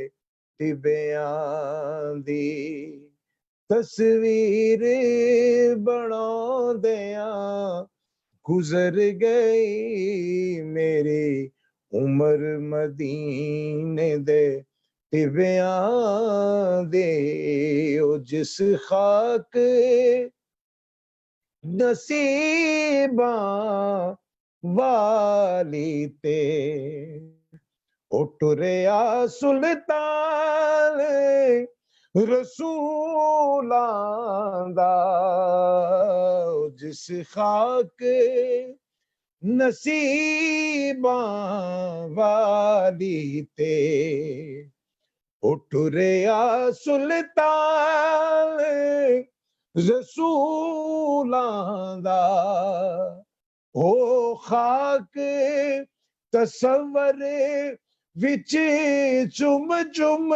ٹبیاں دی، تصویر بڑوں دیاں گزر گئی، میری عمر مدینے دے ٹبیاں دے، او جس خاک نصیباں والی تے او ٹریا سلطان رسولاں دا، جس خاک نصیباں والی تے او ٹریا سلطان رسولاں دا، او خاک تصور وچ چم چم،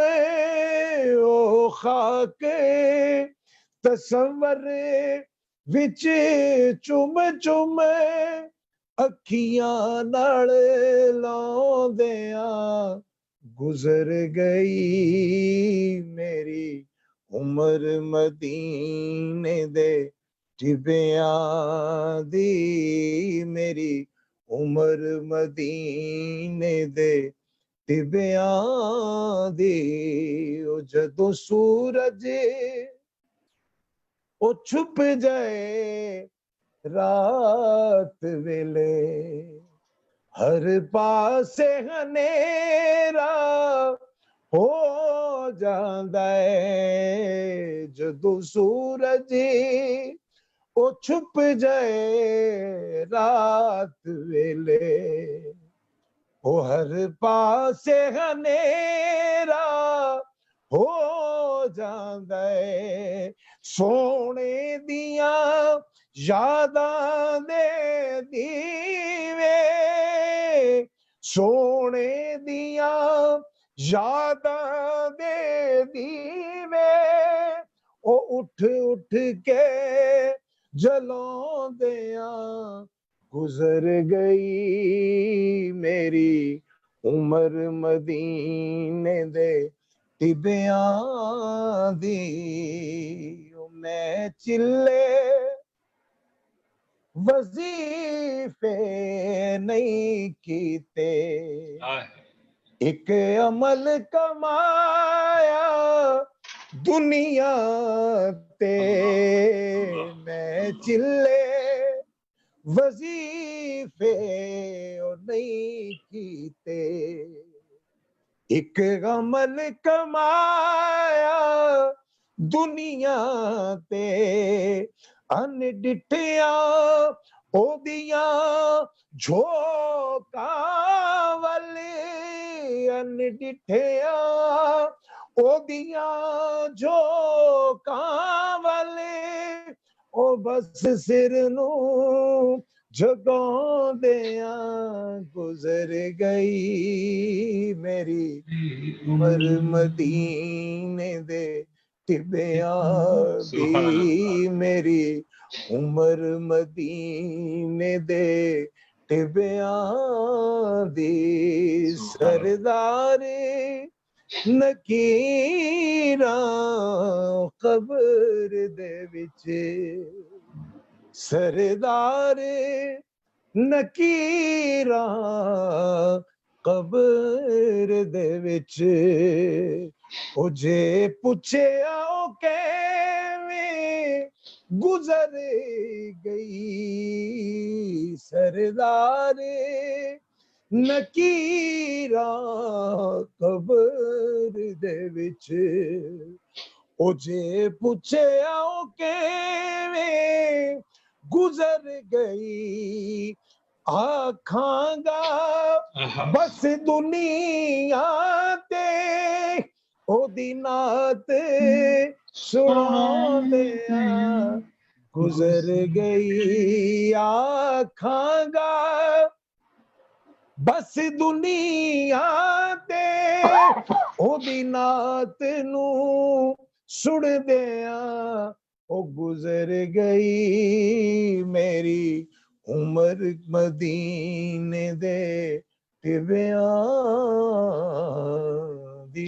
او خاک تصور وچ چم چم، اکھیاں نال لاؤندیاں گزر گئی، میری عمر مدینے دے ٹبیاں دی، میری عمر مدینے دے ٹبیاں دی، او جدوں سورج او چھپ جائے رات ویلے، ہر پاسے ہنیرا ہو جاندا ہے، جدوں سورج او چھپ جائے رات ویلے، او ہر پاسے ہنیرا ہو ਜਾਂਦਾ ਏ ਸੋਹਣੇ ਦੀਆਂ ਯਾਦਾਂ ਦੇ ਦੀਵੇ ਸੋਹਣੇ ਦੀਆਂ ਯਾਦਾਂ ਦੇ ਦੀਵੇ ਉਹ ਉੱਠ ਉੱਠ ਕੇ ਜਲਾਉਂਦਿਆਂ ਗੁਜ਼ਰ ਗਈ ਮੇਰੀ ਉਮਰ ਮਦੀਨੇ ਦੇ ਟਿੱਬਿਆਂ ਦੀ ਮੈਂ ਚਿੱਲੇ ਵਜ਼ੀਫੇ ਨਹੀਂ ਕੀਤੇ ਇੱਕ ਅਮਲ ਕਮਾਇਆ ਦੁਨੀਆ ਤੇ ਮੈਂ ਚਿੱਲੇ ਵਜ਼ੀਫੇ ਨਹੀਂ ਕੀਤੇ ਇੱਕ ਅਮਲ ਕਮਾਇਆ ਦੁਨੀਆ ਤੇ ਅਨਡਿੱਠਿਆਂ ਉਹਦੀਆਂ ਝੋਕਾਂ ਵਾਲੇ ਅਨਡਿੱਠਿਆਂ ਉਹਦੀਆਂ ਝੋਕਾਂ ਵਾਲੇ ਉਹ ਬਸ ਸਿਰ ਨੂੰ ਜਗਾਉਂਦਿਆਂ ਗੁਜ਼ਰ ਗਈ ਮੇਰੀ ਉਮਰ ਮਦੀਨੇ ਦੇ ਟਿੱਬਿਆਂ ਦੀ ਮੇਰੀ ਉਮਰ ਮਦੀਨੇ ਦੇ ਟਿੱਬਿਆਂ ਦੀ ਸਰਦਾਰ ਨਕੀਰਾਂ ਕਬਰ ਦੇ ਵਿੱਚ ਸਰਦਾਰ ਨਕੀਰਾਂ ਕਬਰ ਦੇ ਵਿੱਚ ਉਹ ਜੇ ਪੁੱਛਿਆ ਉਹ ਕਿਵੇਂ ਗੁਜ਼ਰ ਗਈ ਸਰਦਾਰ ਨਕੀਰਾਂ ਕਬਰ ਦੇ ਵਿੱਚ ਉਹ ਜੇ ਪੁੱਛਿਆ ਉਹ ਕਿਵੇਂ ਗੁਜ਼ਰ ਗਈ ਆਖਾਂਗਾ ਬਸ ਦੁਨੀਆ ਤੇ ਉਹਦੀ ਨਾਤ ਸੁਣਾਉਂਦਿਆਂ ਗੁਜ਼ਰ ਗਈ ਆਖਾਂਗਾ ਬਸ ਦੁਨੀਆ ਤੇ ਉਹਦੀ ਨਾਤ ਨੂੰ ਸੁਣਦਿਆਂ ਉਹ ਗੁਜ਼ਰ ਗਈ ਮੇਰੀ ਉਮਰ ਮਦੀਨੇ ਦੇ ਟਿੱਬਿਆਂ ਦੀ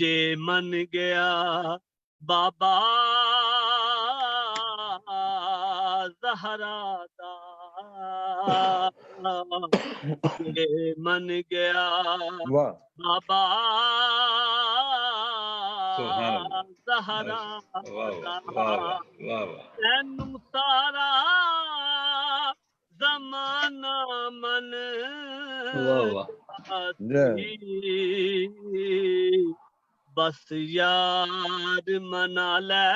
جے من گیا بابا زہرا دا جے من گیا بابا زہرا دا تینوں سارا زمانہ من بس یار منا لے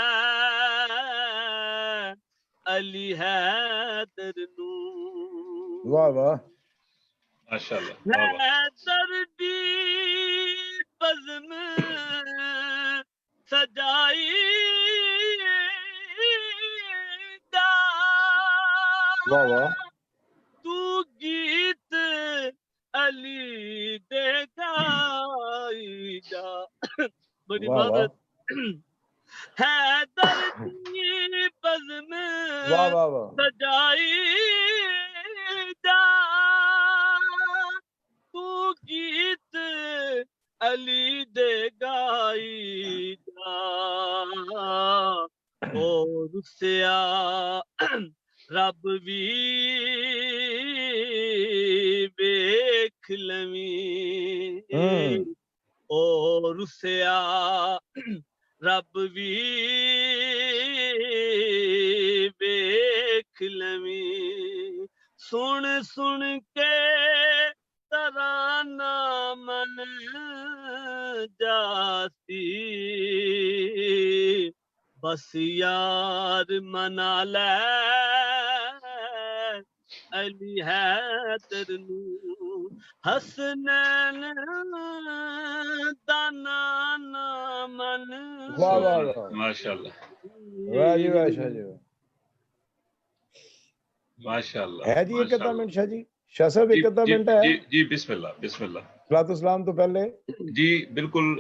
علی حیدر نو واہ واہ ماشاءاللہ حیدر دی بزم سجائی دا واہ واہ تو گیت علی دے گائی جا بڑی عبادت حیدر دی بزم سجائی جا تو گیت علی دے گائی جا اور سیا رب بھی بیکھ لویں اور سیا رب بھی بیکھ لویں سن سن کے ترانہ من جاسی بس یار منا لے علی حیدر نو حسنین دانا من ماشاءاللہ ماشاءاللہ ہے جی ایک ادھا منٹ شاہ جی شاہ صاحب ایک ادھا منٹ ہے جی بسم اللہ صلاۃ السلام تو پہلے جی بالکل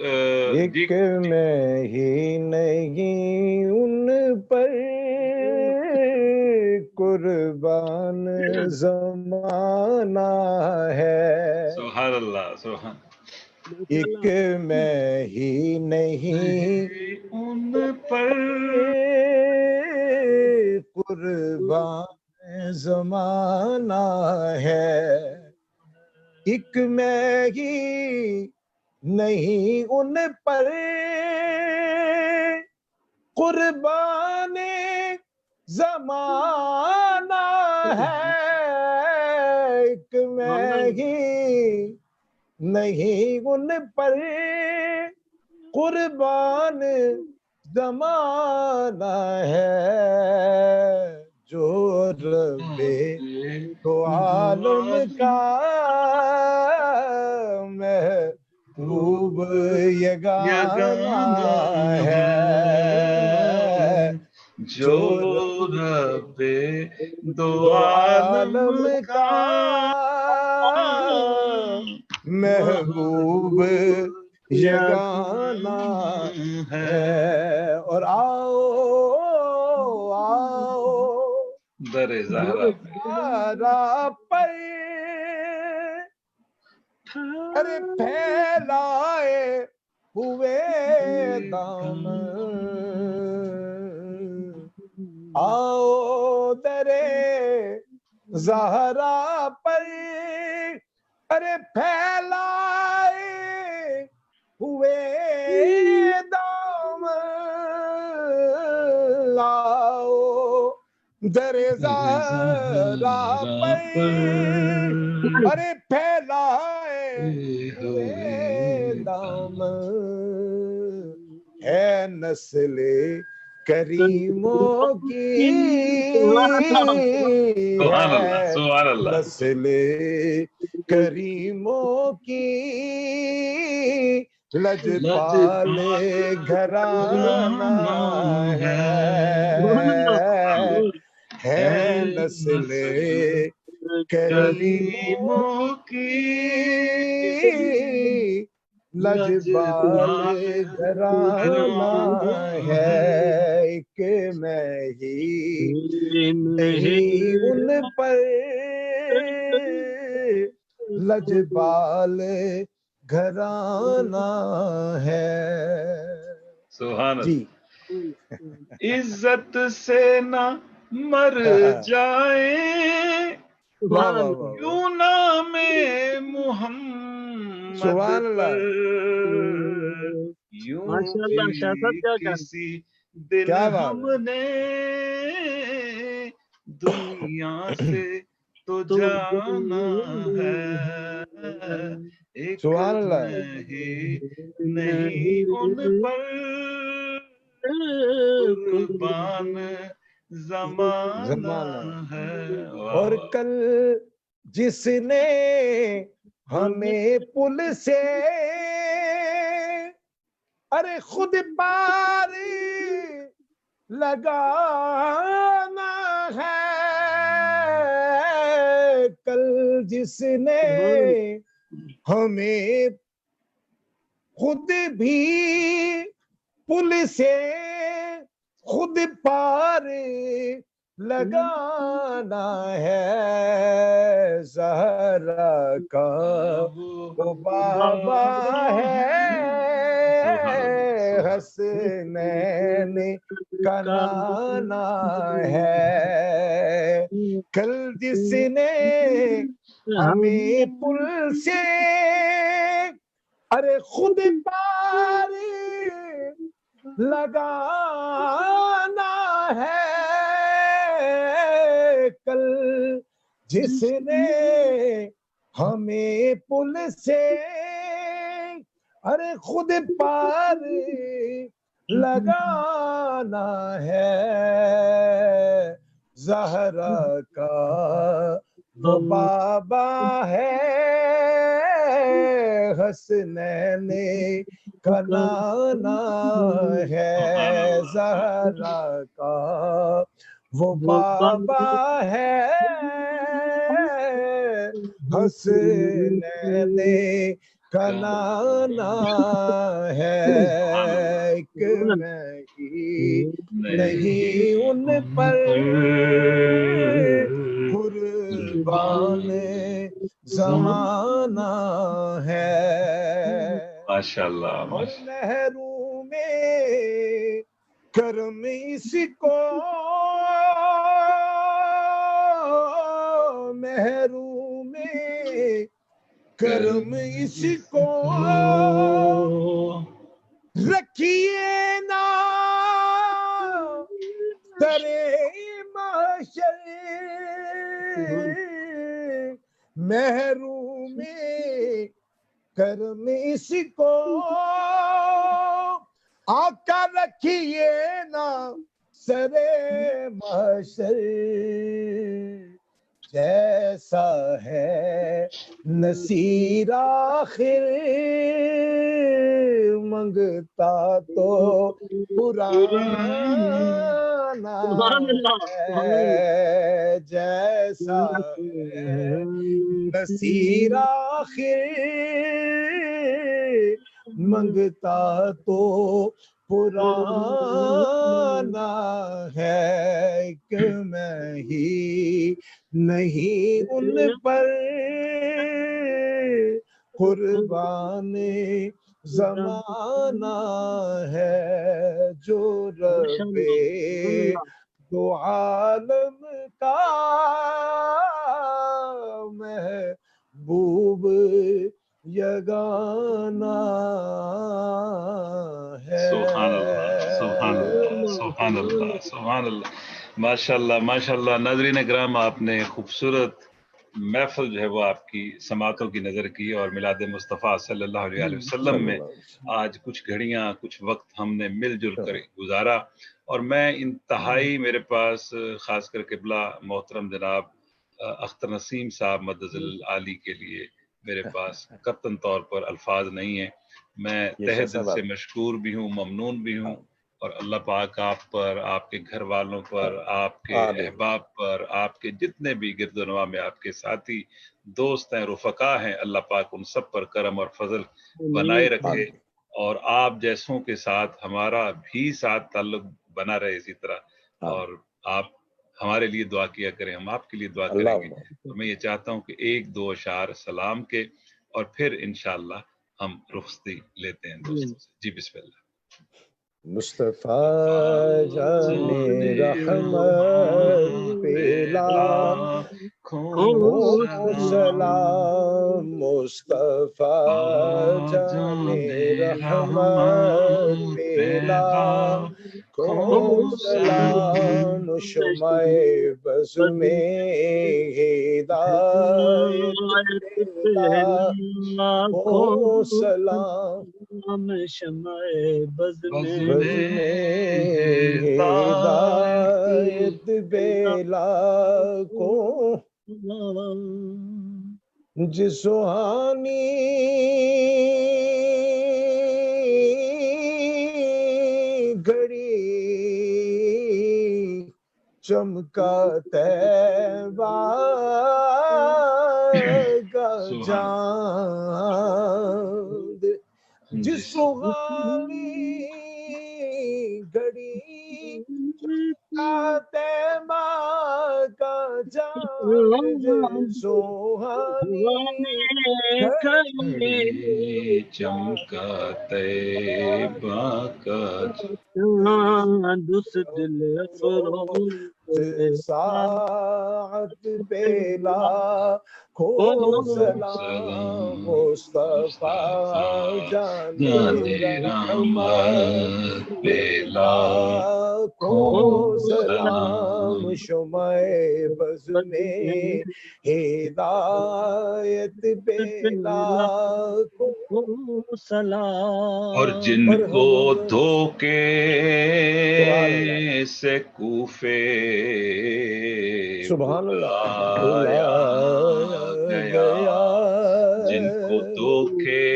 ایک میں ہی نہیں ان پر قربان زمانہ ہے سبحان اللہ سبحان ایک میں ہی نہیں ان پر قربان زمانہ ہے ایک میں ہی نہیں ان پر قربان زمانہ ہے ایک میں ہی نہیں ان پر قربان زمانہ ہے جو رب تو عالم کا محبوب یگانہ ہے جو رب دو عالم کا محبوب یگانہ ہے اور آؤ در زہرا پر ارے پھیلائے ہوئے دامن آؤ در زہرا پر ارے پھیلائے ہوئے دامن آؤ در زہرا پر ارے پھیلائے ہوئے دامن ہے نسل کریموں کی نسل کریموں کی لجپال گھرانہ ہے نسل کریموں کی لجپال گھرانہ ہے ایک میں ہی نہیں ان پر لجپال گھرانہ ہے. سبحان جی عزت سے نہ مر جائیں واہ واہ واہ کیوں نام محمد سبحان اللہ. پر یوں ماشاءاللہ شاہ صاحب کیا کہہ رہے کسی دن کیا بات ہم ہے. نے دنیا سے تو تو جانا ہے ایک سبحان اللہ. نہیں ان پر قربان زمانہ زمانہ. ہے. اور کل جس نے ہمیں پل سے ارے خود پار لگانا ہے. کل جس نے ہمیں خود بھی پل سے خود پار لگانا ہے. زہرا کا وہ بابا ہے حسنین کا نانا ہے. کل جس نے ہمیں پل سے ارے خود پار لگانا ہے. کل جس نے ہمیں پل سے ارے خود پار لگانا ہے. زہرا کا وہ بابا ہے حسنین کا نانا ہے. زہرا کا وہ بابا ہے حسنین کا نانا ہے. کہ نہیں ان پر قربان زمانہ ہے. ماشاءاللہ اور نہروں میں کرم اس کو نہروں میں کرم اس کو رکھیے نا سرے محشر. محروم کرم اس کو آقا رکھیے نا سرے محشر. جیسا ہے نصیر آخر منگتا تو پرانا ہے. جیسا ہے نصیر آخر منگتا تو پرانا ہے. کہ میں ہی نہیں ان پر قربان زمانہ ہے. جو رب دو عالم کا محبوب یگانہ ہے. سبحان اللہ سبحان اللہ سبحان اللہ سبحان اللہ. ماشاءاللہ ماشاءاللہ. ناظرین اکرام آپ نے خوبصورت محفل جو ہے وہ آپ کی سماعتوں کی نظر کی اور میلاد مصطفیٰ صلی اللہ علیہ وسلم میں آج کچھ گھڑیاں کچھ وقت ہم نے مل جل کر گزارا. اور میں انتہائی میرے پاس خاص کر قبلہ محترم جناب اختر نسیم صاحب مدظ العالی کے لیے میرے پاس قطعاً طور پر الفاظ نہیں ہیں. میں تہہ دل سے مشکور بھی ہوں ممنون بھی ہوں. اور اللہ پاک آپ پر آپ کے گھر والوں پر آپ کے احباب پر آپ کے جتنے بھی گرد و نواح میں آپ کے ساتھی دوست ہیں رفقا ہیں اللہ پاک ان سب پر کرم اور فضل بنائے رکھے. اور آپ جیسوں کے ساتھ ہمارا بھی ساتھ تعلق بنا رہے اسی طرح. اور آپ ہمارے لیے دعا کیا کریں ہم آپ کے لیے دعا کریں گے. تو میں یہ چاہتا ہوں کہ ایک دو اشعار سلام کے اور پھر انشاءاللہ ہم رخصتی لیتے ہیں دوستوں سے. جی بسم اللہ. مصطفیٰ جان رحمت پیلا کو سلام، مصطفیٰ جان رحمت پیلا کو سلام، شمع بز میں ہدایت پیلا کو سلام، شمع بز میں ہدایت بیلا کو جس سہانی گھڑی چمکا طیبہ کا چاند، جس سہانی گھڑی چمکا طیبہ کا چاند، جس سہانی گھڑی چمکا طیبہ کا چاند، اس دل افروز ساعت پیلا کو سلام، مصطفیٰ جان رحمت پیلا کو سلام، شمع بز میں ہدایت پیلا کو سلام. اور جن کو دھوکے سے کوفے سبحان اللہ گیا، جن کو دھوکے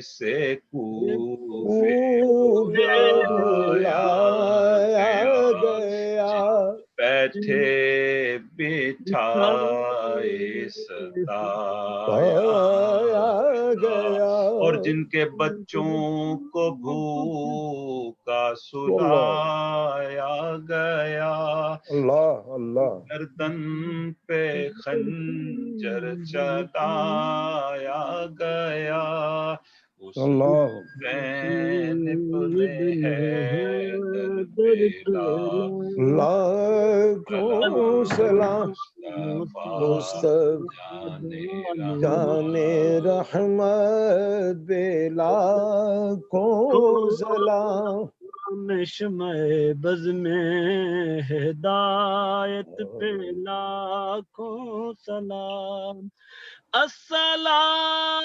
سے کوفے بلایا گیا، بیٹھے بٹھائے ستایا گیا، اور جن کے بچوں کو بھوکا سلایا گیا، اللہ اللہ، گردن پہ خنجر چلایا گیا، اس لاکھوں سلام، مصطفیٰ جان رحمت بلا کو سلام، شمع بز میں ہدایت پہ لاکھوں سلام. السلام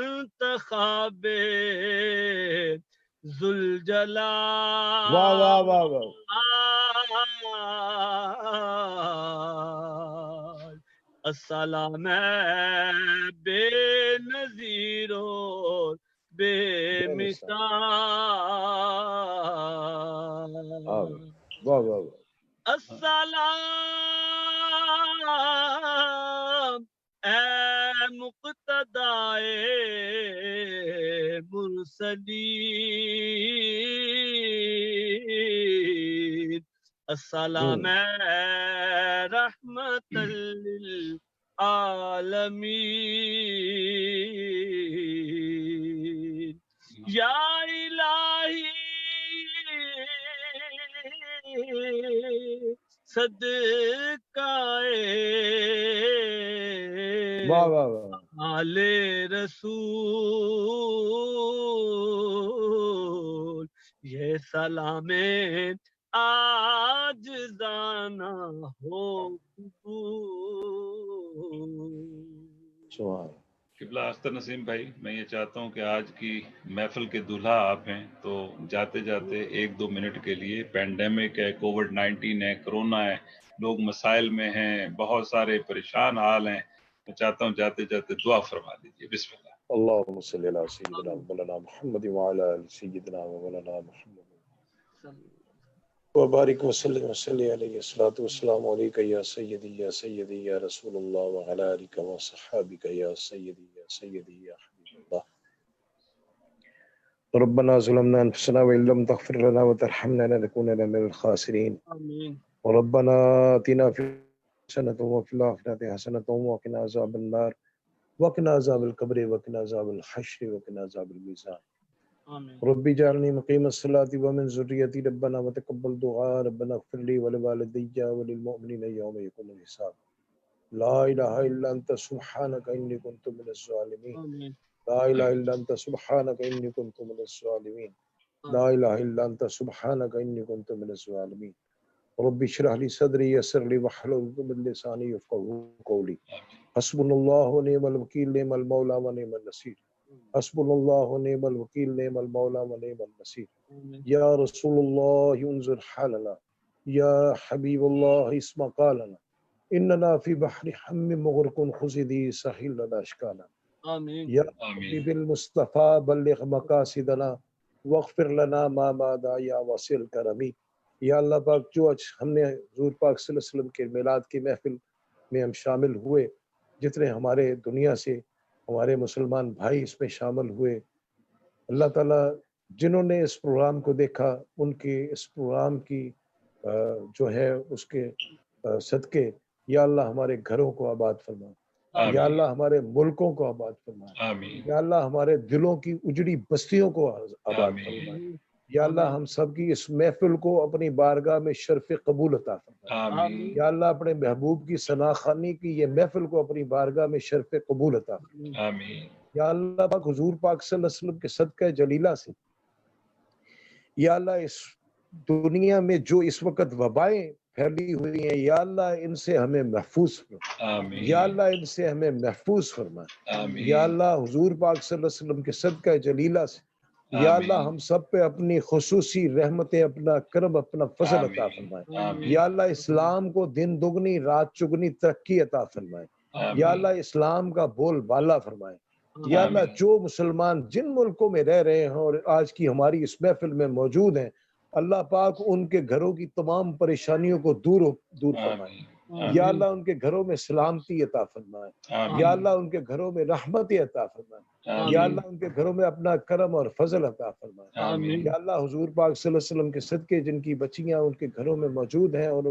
انتخاب ذوالجلال، واہ واہ واہ واہ، السلام بے نظیر و بے مثال، واہ واہ واہ، السلام اے مقتدائے مرسلین، السلام رحمت للعالمین، یا الہی صدقہ واہ واہ واہ، آل رسول، یہ سلام عاجزانہ ہو قبول. قبلہ اختر نسیم بھائی، میں یہ چاہتا ہوں کہ آج کی محفل کے دلہا آپ ہیں، تو جاتے جاتے 1-2 منٹ کے لیے، پینڈیمک ہے، کووڈ-19 ہے، کرونا ہے، لوگ مسائل میں ہیں، بہت سارے پریشان حال ہیں، میں چاہتا ہوں جاتے جاتے دعا فرما دیجیے. بسم اللہ. اللہم صلی علی سیدنا مولانا محمد وعلی آل سیدنا مولانا محمد وبارک وسلم وصلی علیہ الصلوۃ والسلام علیک یا سیدی یا سیدی یا رسول اللہ وعلی آلک وصحابک یا سیدی یا سیدی یا حبیب اللہ. ربنا ظلمنا أنفسنا وإن لم تغفر لنا وترحمنا لنكونن من الخاسرين آمين. وربنا آتنا في حسنة وفي الآخرة حسنة وقنا عذاب النار وقنا عذاب القبر وقنا عذاب الحشر وقنا عذاب الميزان آمين. ربي اجعلني مقيم الصلاة ومن ذريتي ربنا وتقبل دعاء ربنا اغفر لي ولوالدي وللمؤمنين يوم يقوم الحساب لا إله إلا أنت سبحانك إني كنت من الظالمين آمين. لا إله إلا أنت سبحانك إني كنت من الظالمين لا إله إلا أنت سبحانك إني كنت من الظالمين ربي اشرح لي صدري يسر لي واحلل عقدة من لساني يفقهوا قولي حسبنا الله ونعم الوكيل نعم المولى ونعم النصير حسبنا الله ونعم الوكيل نعم المولى ونعم النصير يا رسول الله انظر حالنا يا حبيب الله اسمع قالنا إننا في بحر حم مغرق خزدي سهل لنا أشكالنا آمين. يا حبيب المصطفى بلغ مقاصدنا واغفر لنا ما مادا یا واسع الکرمی. یا اللہ پاک جو آج ہم نے حضور پاک صلی اللہ علیہ وسلم کے میلاد کی محفل میں ہم شامل ہوئے، جتنے ہمارے دنیا سے ہمارے مسلمان بھائی اس میں شامل ہوئے، اللہ تعالیٰ جنہوں نے اس پروگرام کو دیکھا ان کے اس پروگرام کی جو ہے اس کے صدقے یا اللہ ہمارے گھروں کو آباد فرما، یا اللہ ہمارے ملکوں کو آباد فرما، یا اللہ ہمارے دلوں کی اجڑی بستیوں کو آباد فرما، یا اللہ ہم سب کی اس محفل کو اپنی بارگاہ میں شرف قبول عطا فرما، یا اللہ اپنے محبوب کی ثنا خوانی کی یہ محفل کو اپنی بارگاہ میں شرف قبول عطا فرما، یا اللہ پاک حضور پاک صلی اللہ علیہ وسلم کے صدقہ جلیلہ سے یا اللہ اس دنیا میں جو اس وقت وبائیں پھیلی ہوئی ہیں یا اللہ ان سے ہمیں محفوظ فرما، یا اللہ ان سے ہمیں محفوظ فرما، یا اللہ حضور پاک صلی اللہ علیہ وسلم کے صدقہ جلیلہ سے یا اللہ ہم سب پہ اپنی خصوصی رحمتیں، اپنا کرم، اپنا فضل عطا فرمائے، یا اللہ اسلام کو دن دگنی رات چگنی ترقی عطا فرمائے، یا اللہ اسلام کا بول بالا فرمائے، یا اللہ جو مسلمان جن ملکوں میں رہ رہے ہیں اور آج کی ہماری اس محفل میں موجود ہیں، اللہ پاک ان کے گھروں کی تمام پریشانیوں کو دور فرمائے، یا اللہ ان کے گھروں میں سلامتی عطا فرمائے، یا اللہ ان کے گھروں میں رحمت عطا فرمائے، یا اللہ ان کے گھروں میں اپنا کرم اور فضل عطا فرمائے، یا اللہ حضور پاک صلی اللہ علیہ وسلم کے صدقے جن کی بچیاں ان کے گھروں میں موجود ہیں اور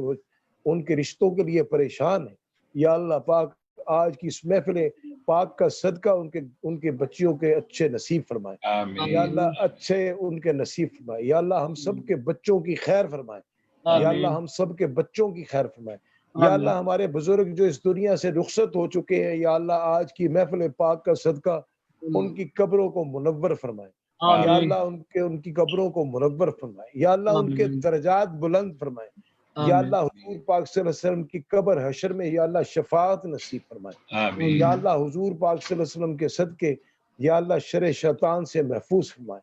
ان کے رشتوں کے لیے پریشان ہیں، یا اللہ پاک آج کی اس محفل پاک کا صدقہ ان کے بچیوں کے اچھے نصیب فرمائے، یا اللہ اچھے ان کے نصیب فرمائے، یا اللہ ہم سب کے بچوں کی خیر فرمائے، یا اللہ ہم سب کے بچوں کی خیر فرمائے، یا اللہ ہمارے بزرگ جو اس دنیا سے رخصت ہو چکے ہیں یا اللہ آج کی محفل پاک کا صدقہ ان کی قبروں کو منور فرمائے، یا اللہ ان کی قبروں کو منور فرمائے، یا اللہ ان کے درجات بلند فرمائے، یا اللہ حضور پاک صلی اللہ علیہ وسلم کی قبر حشر میں یا اللہ شفاعت نصیب فرمائے، یا اللہ حضور پاک صلی اللہ علیہ وسلم کے صدقے یا اللہ شر شیطان سے محفوظ فرمائے،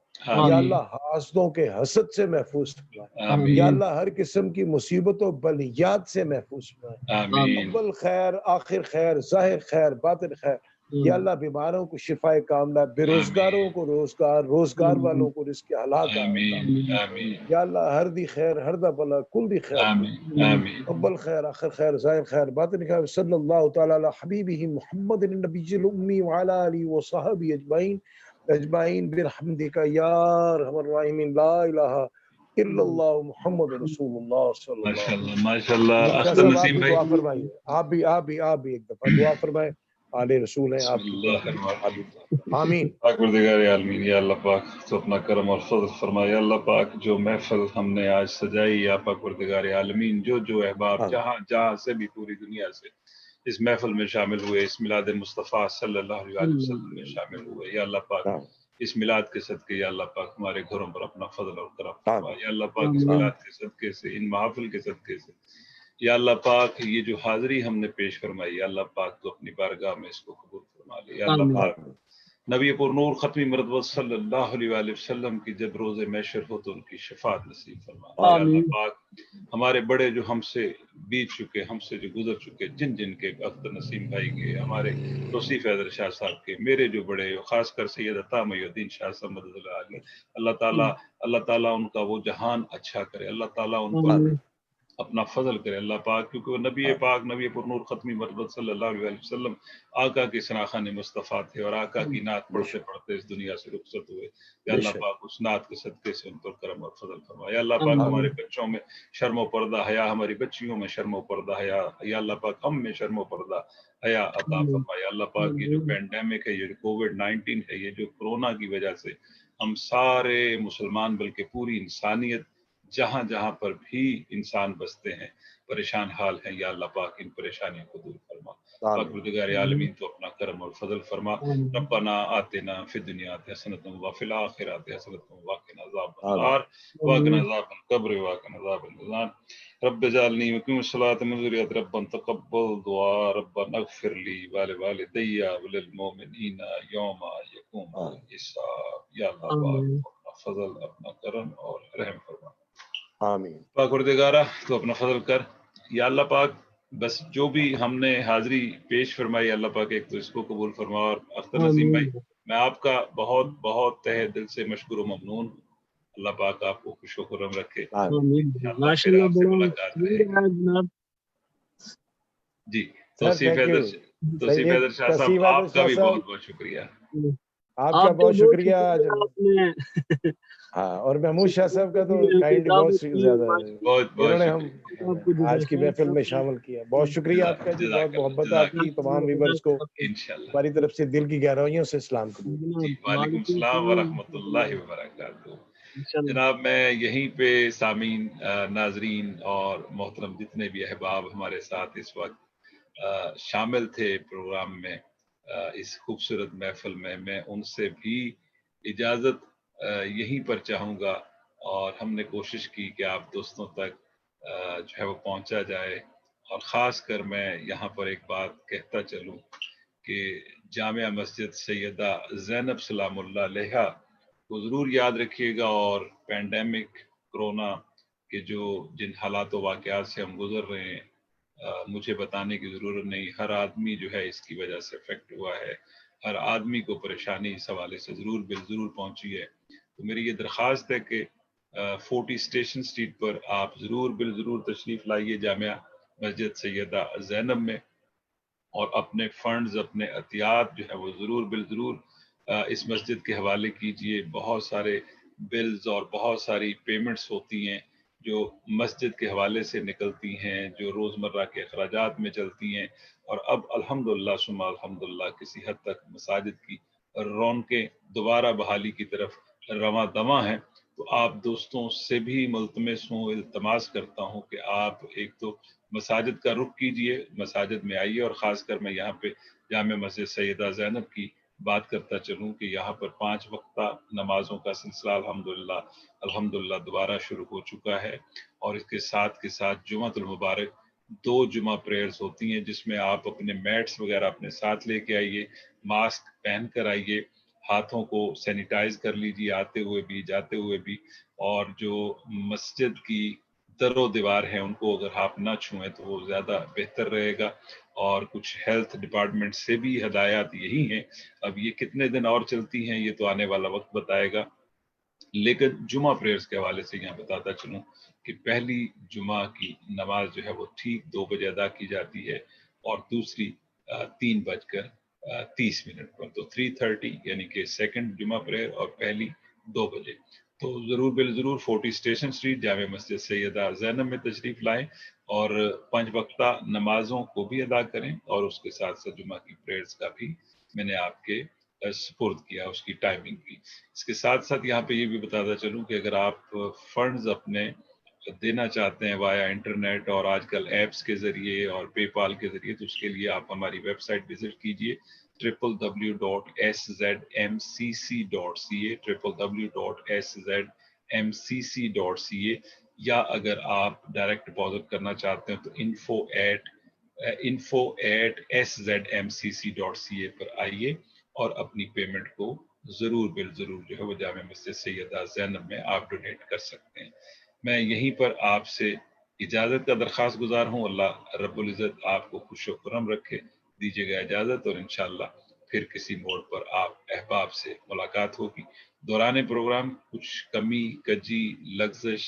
یا اللہ حاسدوں کے حسد سے محفوظ فرمائے، یا اللہ ہر قسم کی مصیبت و بلیات سے محفوظ فرمائے، اول خیر آخر خیر ظاہر خیر باطن خیر، یا اللہ بیماروں کو شفا کاملہ، بے روزگاروں کو روزگار، روزگار والوں کو رزق حلال عطا، یا اللہ ہر دی خیر ہر دا بلا کل دی خیر، اول خیر آخر خیر ظاہر خیر باطن خیر، صلی اللہ تعالی علی حبیبہ محمد النبی الامی وعلی آلہ وصحبہ اجمعین برحمتک یا ارحم الراحمین، لا الہ الا اللہ محمد رسول اللہ صلی اللہ علیہ وسلم۔ ماشاءاللہ دعا فرمائیے، آپ بھی ایک دفعہ دعا فرمائیں، آل رسول ہیں آپ کی، آمین۔ پروردگار عالمین، یا اللہ پاک تو اپنا کرم اور فضل فرمائے، اللہ پاک جو محفل ہم نے آج سجائی، یا پاک پروردگار عالمین جو احباب جہاں سے بھی پوری دنیا سے اس محفل میں شامل ہوئے، اس میلاد مصطفیٰ صلی اللہ علیہ وسلم میں شامل ہوئے، یا اللہ پاک اس میلاد کے صدقے یا اللہ پاک ہمارے گھروں پر اپنا فضل اور کرم فرمائے، یا اللہ پاک اس میلاد کے صدقے سے، ان محافل کے صدقے سے یا اللہ پاک یہ جو حاضری ہم نے پیش فرمائی، یا اللہ پاک تو اپنی بارگاہ میں اس کو قبول فرما لے، یا اللہ پاک نبی پر نور ختمی مرتبہ صلی اللہ علیہ وسلم کی جب روز محشر ہو تو ان کی شفاعت نصیب فرما، یا اللہ پاک ہمارے بڑے جو ہم سے بیت چکے، ہم سے جو گزر چکے، جن کے اختر نسیم بھائی کے، ہمارے توصیف حیدر شاہ صاحب کے، میرے جو بڑے خاص کر سید عطا محی الدین شاہ صاحب مدد اللہ علیہ، اللہ تعالیٰ ان کا وہ جہان اچھا کرے، اللہ تعالیٰ ان پر اپنا فضل کرے اللہ پاک، کیونکہ وہ نبی پاک، نبی پر نور ختمی مربت صلی اللہ علیہ وسلم آقا کے شناخان مصطفیٰ تھے، اور آقا کی نعت پڑھتے پڑھتے اس دنیا سے رخصت ہوئے. یا اللہ پاک اس نعت کے صدقے سے ان پر کرم اور فضل فرما. یا اللہ پاک ہمارے بچوں میں شرم و پردہ حیا، ہماری بچیوں میں شرم و پردہ حیا، یا اللہ پاک ہم میں شرم و پردہ حیا عطا فرما. یا اللہ پاک یہ جو پینڈیمک ہے، یہ جو کووڈ-19 ہے، یہ جو کرونا کی وجہ سے ہم سارے مسلمان بلکہ پوری انسانیت جہاں جہاں پر بھی انسان بستے ہیں پریشان حال ہیں، یا اللہ پاک ان پریشانیوں کو دور فرما. پروردگار عالمین تو اپنا کرم اور فضل فرما. ربنا آتنا فی الدنیا حسنۃ وفی الآخرۃ حسنۃ وقنا عذاب النار وقنا عذاب القبر وقنا عذاب النار. رب اجعلنی مقیم الصلاۃ من ذریۃ ربنا تقبل دعاء ربنا اغفر لی ولوالدی وللمؤمنین یوم یقوم الحساب. یا اللہ پاک اپنا فضل، اپنا کرم اور رحم فرما. آمین. پاک پروردگارہ تو اپنا فضل کر. یا اللہ پاک بس جو بھی ہم نے حاضری پیش فرمائی، اللہ پاک ایک تو اس کو قبول فرما. اور اختر نظیم بھائی، میں آپ کا بہت بہت تہ دل سے مشکور و ممنون. اللہ پاک آپ کو خوش و خرم رکھے. ماشاءاللہ آپ سے ملاقات رہے. جی توصیف حیدر شاہ صاحب، آپ کا بھی بہت بہت شکریہ. آپ کا بہت شکریہ. ہاں، اور محمود شاہ صاحب کا تو کائنڈ بہت زیادہ ہے، انہوں نے ہم آج کی محفل میں شامل کیا. بہت شکریہ آپ کا جی، بہت محبت آپ کی. تمام ویورز کو ہماری طرف سے دل کی گہرائیوں سے اسلام قبول. وعلیکم السلام ورحمۃ اللہ وبرکاتہ. جناب میں یہیں پہ سامعین، ناظرین اور محترم جتنے بھی احباب ہمارے ساتھ اس وقت شامل تھے پروگرام میں، اس خوبصورت محفل میں ان سے بھی اجازت یہیں پر چاہوں گا. اور ہم نے کوشش کی کہ آپ دوستوں تک جو ہے وہ پہنچا جائے. اور خاص کر میں یہاں پر ایک بات کہتا چلوں کہ جامع مسجد سیدہ زینب سلام اللہ علیہا کو ضرور یاد رکھیے گا. اور پینڈیمک کرونا کے جن حالات و واقعات سے ہم گزر رہے ہیں، مجھے بتانے کی ضرورت نہیں، ہر آدمی جو ہے اس کی وجہ سے افیکٹ ہوا ہے. ہر آدمی کو پریشانی اس حوالے سے ضرور پہنچی ہے. تو میری یہ درخواست ہے کہ 40 اسٹیشن اسٹریٹ پر آپ ضرور تشریف لائیے جامعہ مسجد سیدہ زینب میں، اور اپنے فنڈز، اپنے عطیات جو ہے وہ ضرور اس مسجد کے حوالے کیجئے. بہت سارے بلز اور بہت ساری پیمنٹس ہوتی ہیں جو مسجد کے حوالے سے نکلتی ہیں، جو روزمرہ کے اخراجات میں چلتی ہیں. اور اب الحمدللہ ثم الحمدللہ کسی حد تک مساجد کی رونقیں دوبارہ بحالی کی طرف رواں دواں ہیں. تو آپ دوستوں سے بھی ملتمس ہوں، التماس کرتا ہوں کہ آپ ایک تو مساجد کا رخ کیجئے، مساجد میں آئیے. اور خاص کر میں یہاں پہ جامع مسجد سیدہ زینب کی بات کرتا چلوں کہ یہاں پر 5 وقتہ نمازوں کا سلسلہ الحمدللہ دوبارہ شروع ہو چکا ہے. اور اس کے ساتھ جمعۃ المبارک 2 جمعہ پریئرز ہوتی ہیں، جس میں آپ اپنے میٹس وغیرہ اپنے ساتھ لے کے آئیے، ماسک پہن کر آئیے، ہاتھوں کو سینیٹائز کر لیجیے آتے ہوئے بھی جاتے ہوئے بھی. اور جو مسجد کی در و دیوار ہیں ان کو اگر آپ نہ چھوئیں تو وہ زیادہ بہتر رہے گا. اور کچھ ہیلتھ ڈپارٹمنٹ سے بھی ہدایات یہی ہیں. اب یہ کتنے دن اور چلتی ہیں یہ تو آنے والا وقت بتائے گا. لیکن جمعہ پریئرز کے حوالے سے یہاں بتاتا چلوں کہ پہلی جمعہ کی نماز جو ہے وہ ٹھیک 2 بجے ادا کی جاتی ہے، اور دوسری 3:30 پر. تو 3:30 یعنی کہ سیکنڈ جمعہ پریئر، اور پہلی 2 بجے. تو ضرور 40 اسٹیشن اسٹریٹ جامع مسجد سیدہ زینب میں تشریف لائیں اور 5 وقتہ نمازوں کو بھی ادا کریں. اور اس کے ساتھ جمعہ کی پریئرز کا بھی میں نے آپ کے سپورٹ کیا، اس کی ٹائمنگ بھی. اس کے ساتھ یہاں پہ یہ بھی بتاتا چلوں کہ اگر آپ فنڈز اپنے دینا چاہتے ہیں وایا انٹرنیٹ اور آج کل ایپس کے ذریعے اور پے پال کے ذریعے، تو اس کے لیے آپ ہماری ویب سائٹ وزٹ کیجیے www.szmcc.ca یا اگر آپ ڈائریکٹ ڈپازٹ کرنا چاہتے ہیں تو info@szmcc.ca پر آئیے اور اپنی پیمنٹ کو ضرور جو ہے وہ جامع مسجد سیدہ زینب میں آپ ڈونیٹ کر سکتے ہیں. میں یہیں پر آپ سے اجازت کا درخواست گزار ہوں. اللہ رب العزت آپ کو خوش و خرم رکھے. دیجیے گا اجازت، اور انشاءاللہ پھر کسی موڑ پر آپ احباب سے ملاقات ہوگی. دوران پروگرام کچھ کمی کجی لغزش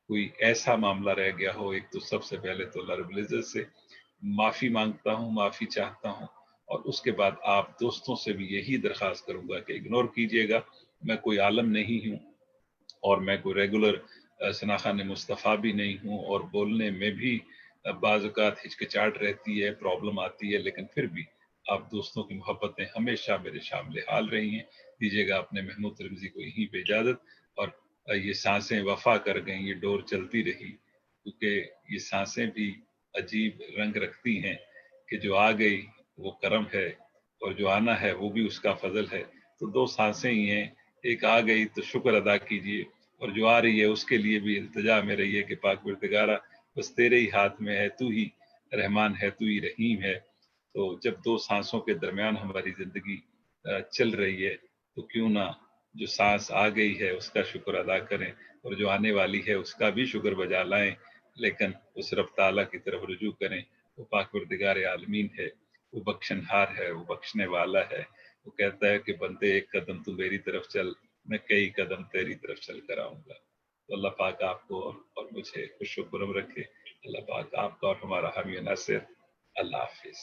کوئی ایسا معاملہ رہ گیا ہو، ایک تو سب سے پہلے تو اللہ رب العزت سے معافی مانگتا ہوں، معافی چاہتا ہوں، اور اس کے بعد آپ دوستوں سے بھی یہی درخواست کروں گا کہ اگنور کیجیے گا، میں کوئی عالم نہیں ہوں اور میں کوئی ریگولر شناخان مصطفیٰ بھی نہیں ہوں، اور بولنے میں بھی بعض اوقات ہچکچاہٹ رہتی ہے، پرابلم آتی ہے، لیکن پھر بھی آپ دوستوں کی محبتیں ہمیشہ میرے شامل حال رہی ہیں۔ دیجیے گا اپنے محمود ترمذی کو یہیں پہ اجازت، اور یہ سانسیں وفا کر گئیں، یہ ڈور چلتی رہی، کیونکہ یہ سانسیں بھی عجیب رنگ رکھتی ہیں کہ جو آ گئی وہ کرم ہے، اور جو آنا ہے وہ بھی اس کا فضل ہے۔ تو دو سانسیں ہی ہیں، ایک آ گئی تو شکر ادا کیجیے، اور جو آ رہی ہے اس کے لیے بھی التجا میں رہی ہے کہ پاک پروردگارا بس تیرے ہی ہاتھ میں ہے، تو ہی رحمان ہے، تو ہی رحیم ہے۔ تو جب دو سانسوں کے درمیان ہماری زندگی چل رہی ہے تو کیوں نہ جو سانس آ گئی ہے اس کا شکر ادا کریں، اور جو آنے والی ہے اس کا بھی شکر بجا لائیں، لیکن اس رب تعالیٰ کی طرف رجوع کریں۔ وہ پاک پروردگار عالمین ہے، وہ بخشن ہار ہے، وہ بخشنے والا ہے۔ وہ کہتا ہے کہ بندے ایک قدم تو میری طرف چل، میں کئی قدم تیری طرف چل کر آؤں گا۔ تو اللہ پاک آپ کو اور مجھے خوش و خرم رکھے۔ اللہ پاک آپ کا اور ہمارا حامی و ناصر۔ اللہ حافظ۔